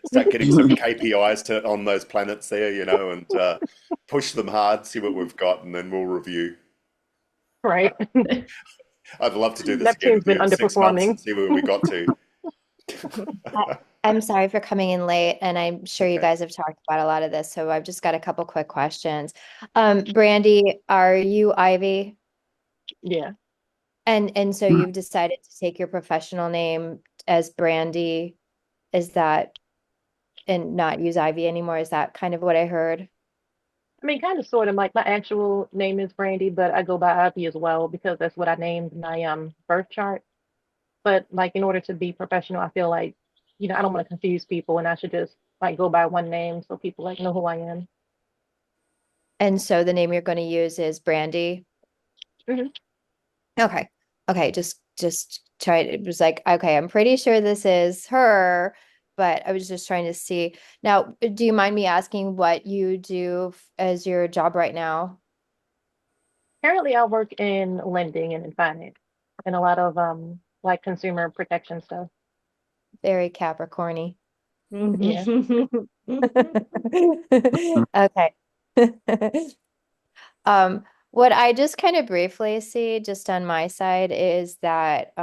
Start getting some KPIs on those planets there, you know, and push them hard, see what we've got, and then we'll review. Right. I'd love to do this again Neptune's with been you in 6 months underperforming. and see where we got to. I- I'm sorry for coming in late, and I'm sure you Okay. guys have talked about a lot of this, so I've just got a couple quick questions. Brandy, are you Ivy? Yeah. And so you've decided to take your professional name as Brandy, is that, and not use Ivy anymore? Is that kind of what I heard? I mean, kind of, sort of. Like my actual name is Brandy, but I go by Ivy as well because that's what I named my birth chart. But like, in order to be professional, I feel like, I don't want to confuse people, and I should just like go by one name so people like know who I am. And so the name you're going to use is Brandy. Hmm. Okay. Okay, just try it. It was like, okay, I'm pretty sure this is her, but I was just trying to see. Now, do you mind me asking what you do as your job right now? Currently, I work in lending and in finance, and a lot of like consumer protection stuff. Very Capricorny. Yeah. Okay. Um, what I just kind of briefly see just on my side is that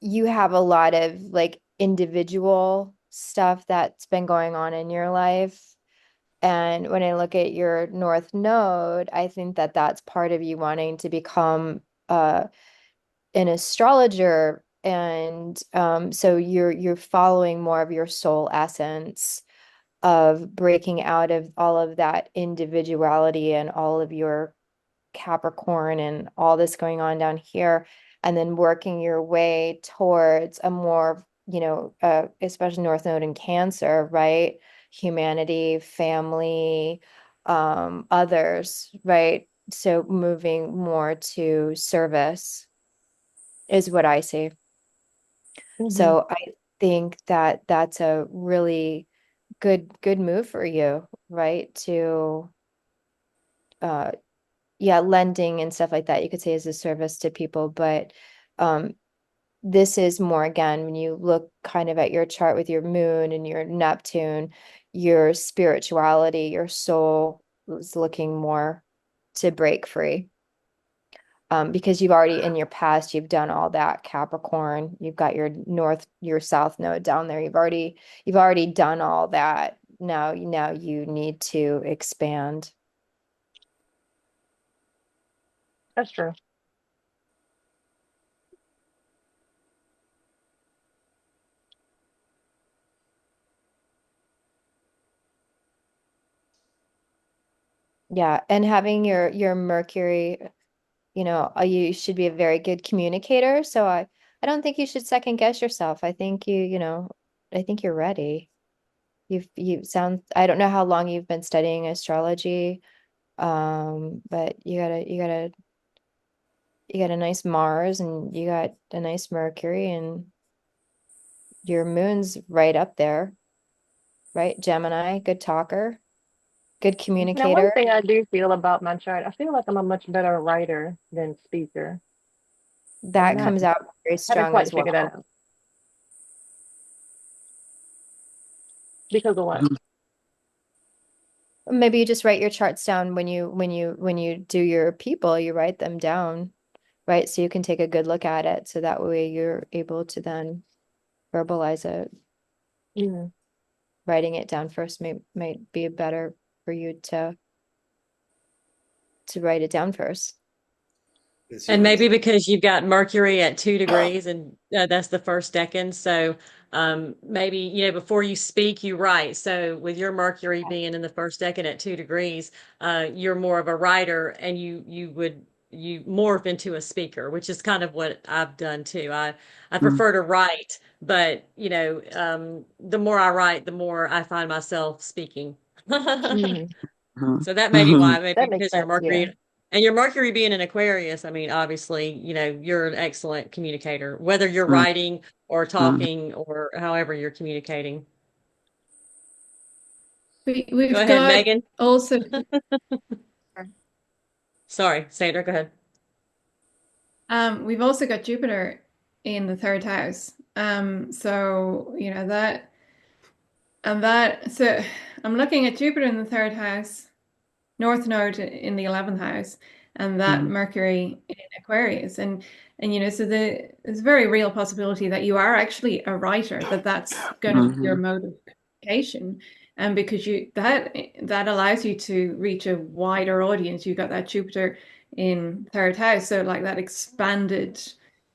you have a lot of like individual stuff that's been going on in your life. And when I look at your North Node, I think that that's part of you wanting to become an astrologer. And so you're following more of your soul essence of breaking out of all of that individuality and all of your Capricorn and all this going on down here. and then working your way towards a more, especially North Node in Cancer, right? Humanity, family, others, right? So moving more to service is what I see. Hmm. So I think that that's a really good move for you, right? To uh yeah, lending and stuff like that, you could say, as a service to people, but um this is more, again, when you look kind of at your chart with your moon and your Neptune, your spirituality, your soul is looking more to break free. Because you've already, in your past, you've done all that Capricorn. You've got your south node down there. You've already done all that. Now you need to expand. That's true. Yeah, and having your Mercury, you should be a very good communicator. So I don't think you should second guess yourself. I think I think you're ready. You sound, I don't know how long you've been studying astrology, but you got a nice Mars and you got a nice Mercury, and your moon's right up there, right? Gemini, good talker, good Now, one communicator. thing I do feel about my chart, I feel like I'm a much better writer than speaker. That And I comes out very haven't strong quite as figured that well. out. Because of what? Maybe you just write your charts down when you do your people, you write them down, right? So you can take a good look at it. So that way you're able to then verbalize it. Mm. Writing it down first might be better for you to write it down first. Is And yours? maybe because you've got Mercury at 2 degrees, and that's the first decan. So maybe, before you speak, you write. So with your Mercury being in the first decan at 2 degrees, you're more of a writer, and you morph into a speaker, which is kind of what I've done too. I prefer to write, but the more I write, the more I find myself speaking. Mm. So that may be why, maybe That makes because your sense. Yeah. Mercury and your Mercury being an Aquarius, I mean, obviously, you're an excellent communicator, whether you're writing or talking or however you're communicating. Go We've ahead, got Megan. also Sorry, Sandra, go ahead. we've also got Jupiter in the third house. So that and that so I'm looking at Jupiter in the third house, North Node in the 11th house, and that Mercury in Aquarius. And so there's a very real possibility that you are actually a writer, that's going to be your mode of communication. And because that allows you to reach a wider audience. You've got that Jupiter in third house, so like that expanded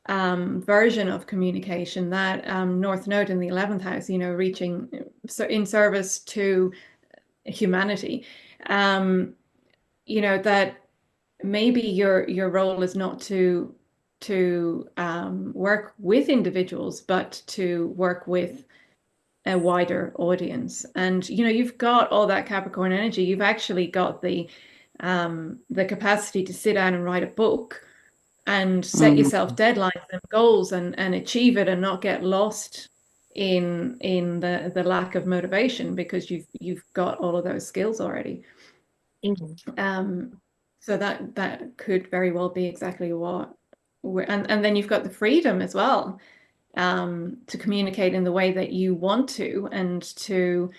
version of communication, that North Node in the 11th house, reaching so in service to humanity. That maybe your role is not to work with individuals, but to work with a wider audience. And you've got all that Capricorn energy. You've actually got the capacity to sit down and write a book and set yourself deadlines and goals and achieve it, and not get lost in the lack of motivation, because you've got all of those skills already. Mm-hmm. So that could very well be exactly what and then you've got the freedom as well, to communicate in the way that you want to, and to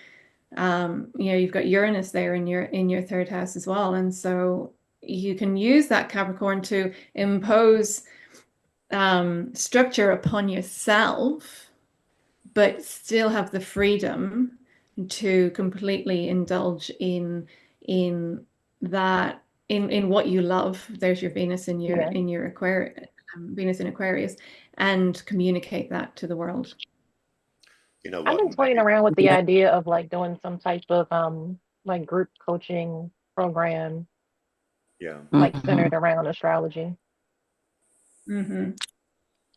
you've got Uranus there in your third house as well, and so you can use that Capricorn to impose structure upon yourself, but still have the freedom to completely indulge in that, in what you love. There's your Venus in your Yeah. Aquarius, Venus in Aquarius, and communicate that to the world. You know I've what? been toying around with the idea of like doing some type of like group coaching program Yeah. like centered around astrology. Mm-hmm.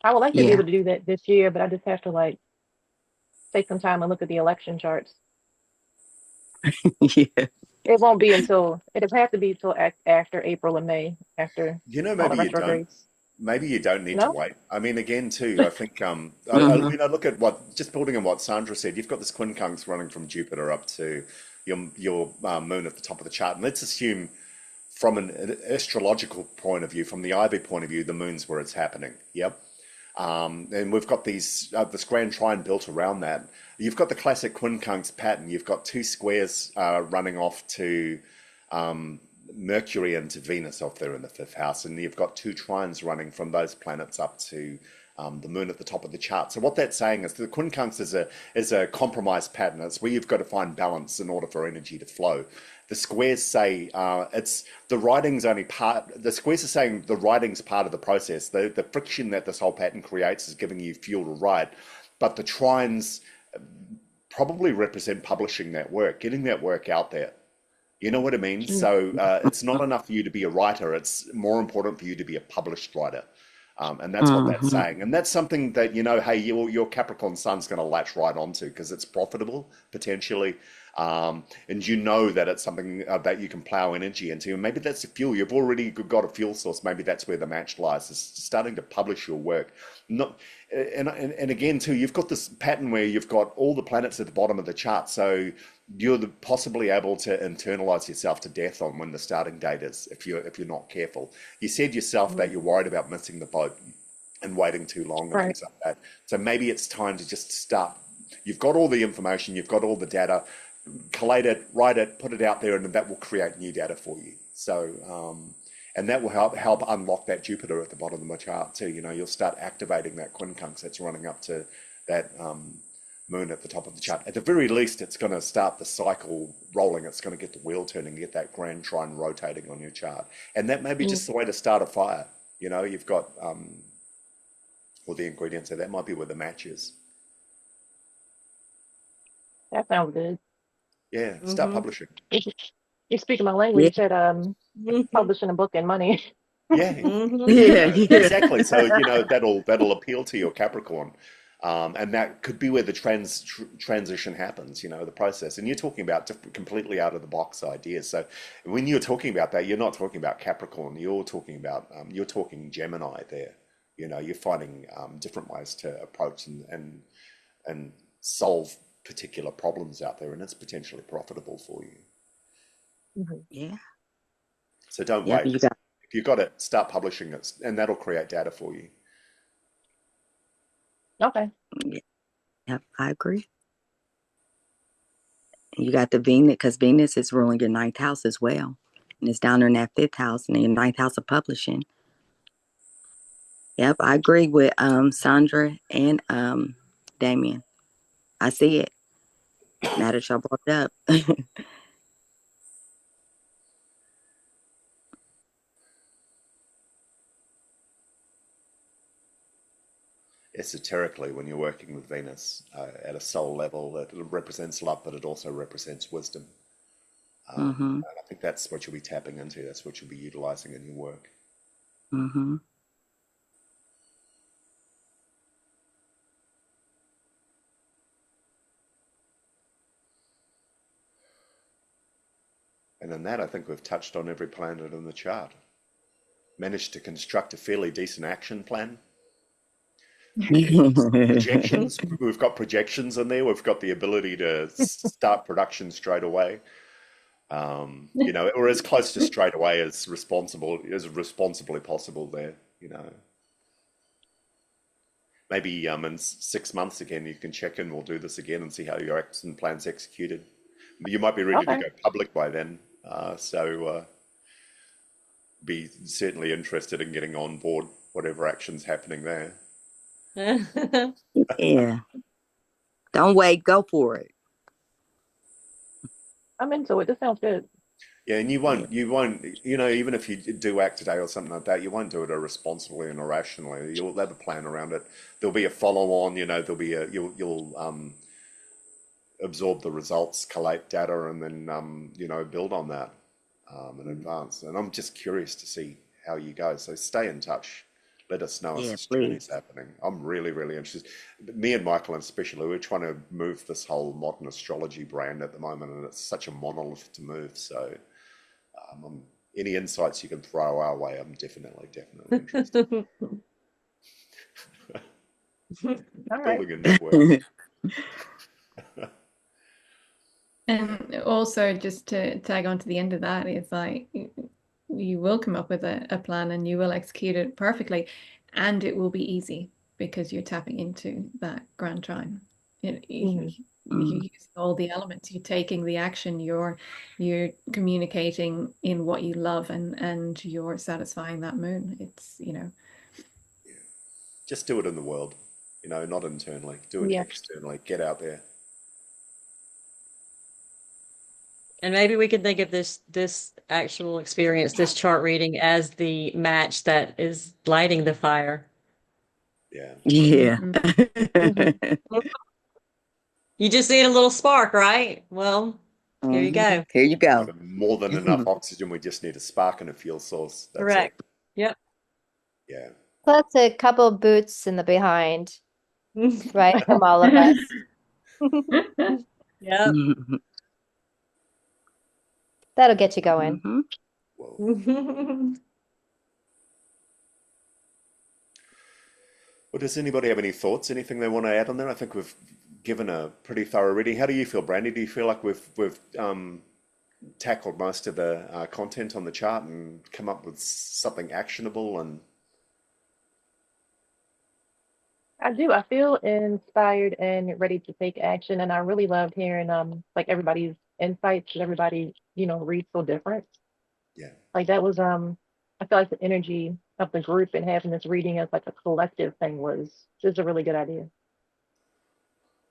I would like to be Yeah. able to do that this year, but I just have to like take some time and look at the election charts. Yeah. It won't be until it'll have to be till after April and May, after all the Maybe you don't. retrogrades. Maybe you don't need to No? wait. I mean, again, too, I think, Hmm. I look at what, just building on what Sandra said, you've got this quincunx running from Jupiter up to your moon at the top of the chart. And let's assume from an astrological point of view, from the Ivy point of view, the moon's where it's happening. Yep. And we've got this grand trine built around that. You've got the classic quincunx pattern. You've got two squares running off to Mercury and to Venus off there in the fifth house, and you've got two trines running from those planets up to the moon at the top of the chart. So what that's saying is the quincunx is a compromise pattern. It's where you've got to find balance in order for energy to flow. The squares say it's the writing's only part. The squares are saying the writing's part of the process. The friction that this whole pattern creates is giving you fuel to write, but the trines probably represent publishing that work, getting that work out there. You know what I mean? Mm. So it's not enough for you to be a writer. It's more important for you to be a published writer. And that's what that's Hmm. saying. And that's something that, hey, your Capricorn sun's going to latch right onto because it's profitable potentially. And you know that it's something that you can plow energy into. And maybe that's the fuel. You've already got a fuel source. Maybe that's where the match lies, is starting to publish your work. Not, and again, too, you've got this pattern where you've got all the planets at the bottom of the chart. So you're possibly able to internalize yourself to death on when the starting date is, if you're not careful. You said yourself that you're worried about missing the boat and waiting too long and Right. things like that. So maybe it's time to just start. You've got all the information, you've got all the data, collate it, write it, put it out there, and that will create new data for you. So, and that will help unlock that Jupiter at the bottom of the chart too. You'll start activating that quincunx that's running up to that moon at the top of the chart. At the very least, it's going to start the cycle rolling. It's going to get the wheel turning, get that grand trine rotating on your chart. And that may be Mm. just the way to start a fire. You've got all the ingredients there. That might be where the match is. That sounds good. Yeah, start Hmm. publishing. You're speaking my language. Yeah. You said Hmm. publishing a book and money. Yeah, Hmm. Yeah. yeah, Yeah. exactly. So, that'll appeal to your Capricorn. And that could be where the transition happens, the process. And you're talking about completely out of the box ideas. So when you're talking about that, you're not talking about Capricorn. You're talking Gemini there. You're finding different ways to approach and solve particular problems out there, and it's potentially profitable for you. Mhm. Yeah. So don't Yep. wait. You got. If you've got it, start publishing it, and that'll create data for you. Okay. Yep. I agree. You got the Venus, because Venus is ruling your ninth house as well, and it's down there in that fifth house and your ninth house of publishing. Yep. I agree with Sandra and Damien. I see it. Now that y'all brought it up. Esoterically, when you're working with Venus at a soul level, it represents love, but it also represents wisdom. Mm-hmm. And I think that's what you'll be tapping into. That's what you'll be utilizing in your work. Mm-hmm. And in that, I think we've touched on every planet in the chart. Managed to construct a fairly decent action plan. Projections, we've got projections in there. We've got the ability to start production straight away. Or as close to straight away as responsibly possible there, Maybe in 6 months again, you can check in. We'll do this again and see how your action plan's executed. You might be ready to Okay. go public by then. So be certainly interested in getting on board whatever action's happening there. Yeah. Don't wait. Go for it. I'm into it. This sounds good. Yeah, and Yeah. you won't, even if you do act today or something like that, you won't do it irresponsibly and irrationally. You'll have a plan around it. There'll be a follow-on, there'll be you'll absorb the results, collate data, and then, build on that in advance. And I'm just curious to see how you go. So stay in touch. Let us know as Yeah, this journey's please. happening. I'm really, really interested. Me and Michael, especially, we're trying to move this whole modern astrology brand at the moment, and it's such a monolith to move. So, any insights you can throw our way, I'm definitely interested. All right. Building a network. And also, just to tag on to the end of that, it's like you will come up with a plan and you will execute it perfectly, and it will be easy because you're tapping into that grand trine. Hmm. You use all the elements. You're taking the action. You're communicating in what you love, and you're satisfying that moon. It's Just do it in the world, not internally. Do it Yeah. externally. Get out there. And maybe we can think of this actual experience, this chart reading, as the match that is lighting the fire. Yeah. Yeah. Mhm. Hmm. You just need a little spark, right? Well, here you Mhm. go. Here you Got go. more than enough oxygen. We just need a spark and a fuel source. That's it. Correct. Yep. Yeah. Plus a couple boots in the behind, right? From all of us. Yep. That'll get you going. Mhm. Whoa. Well, does anybody have any thoughts? Anything they want to add on there? I think we've given a pretty thorough reading. How do you feel, Brandy? Do you feel like we've tackled most of the content on the chart and come up with something actionable? And I do. I feel inspired and ready to take action, and I really loved hearing like everybody's insights. 'Cause everybody, reads so different. yeah, Like that was I feel like the energy of the group and having this reading as like a collective thing was just a really good idea.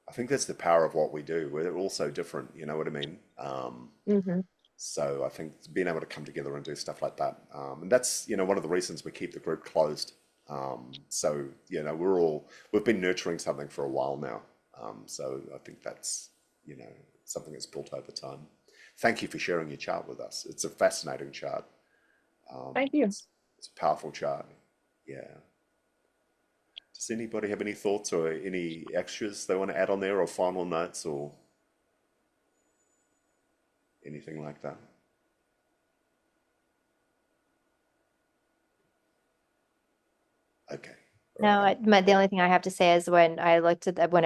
I think that's the power of what we do. We're all so different. You know what I mean? Hmm. So I think being able to come together and do stuff like that, and that's one of the reasons we keep the group closed. So we've been nurturing something for a while now. So I think that's something that's built over time. Thank you for sharing your chart with us. It's a fascinating chart. Thank you. It's a powerful chart. Yeah. Does anybody have any thoughts or any extras they want to add on there, or final notes, or anything like that? Okay. All No, right. the only thing I have to say is when I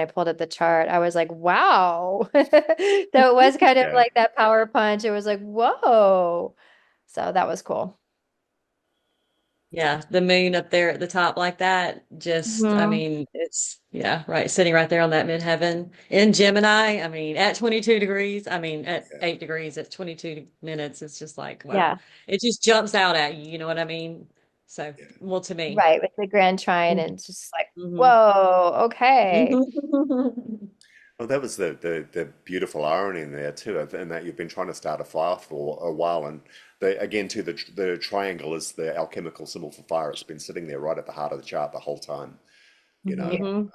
pulled up the chart, I was like, wow. So it was kind of Yeah. like that power punch. It was like, whoa. So that was cool. Yeah, the moon up there at the top like that. Just, I Mhm. mean, it's yeah, right, sitting right there on that midheaven in Gemini. I mean, at 22 degrees. I mean, at Yeah. 8 degrees, at 22 minutes. It's just like, wow. Yeah, It just jumps out at you. You know what I mean? So, Yeah. well, to me. right. With the grand trine, and it's just like, Mm-hmm. whoa, okay. Well, that was the beautiful irony in there too, and that you've been trying to start a fire for a while, and again too, the triangle is the alchemical symbol for fire. It's been sitting there right at the heart of the chart the whole time, you know. Yeah. Hmm.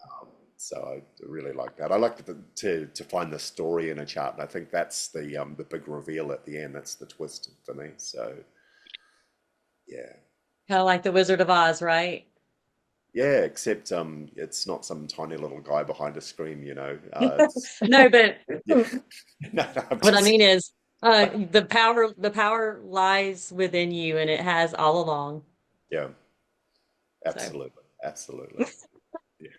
So I really like that. I like to find the story in a chart, and I think that's the big reveal at the end. That's the twist for me. So yeah, Kind of like the Wizard of Oz, right? yeah. Except it's not some tiny little guy behind a screen, you know. It's No, but yeah. No, no, I'm what I just mean is, the power lies within you, and it has all along. yeah. So. Absolutely, absolutely. Yeah.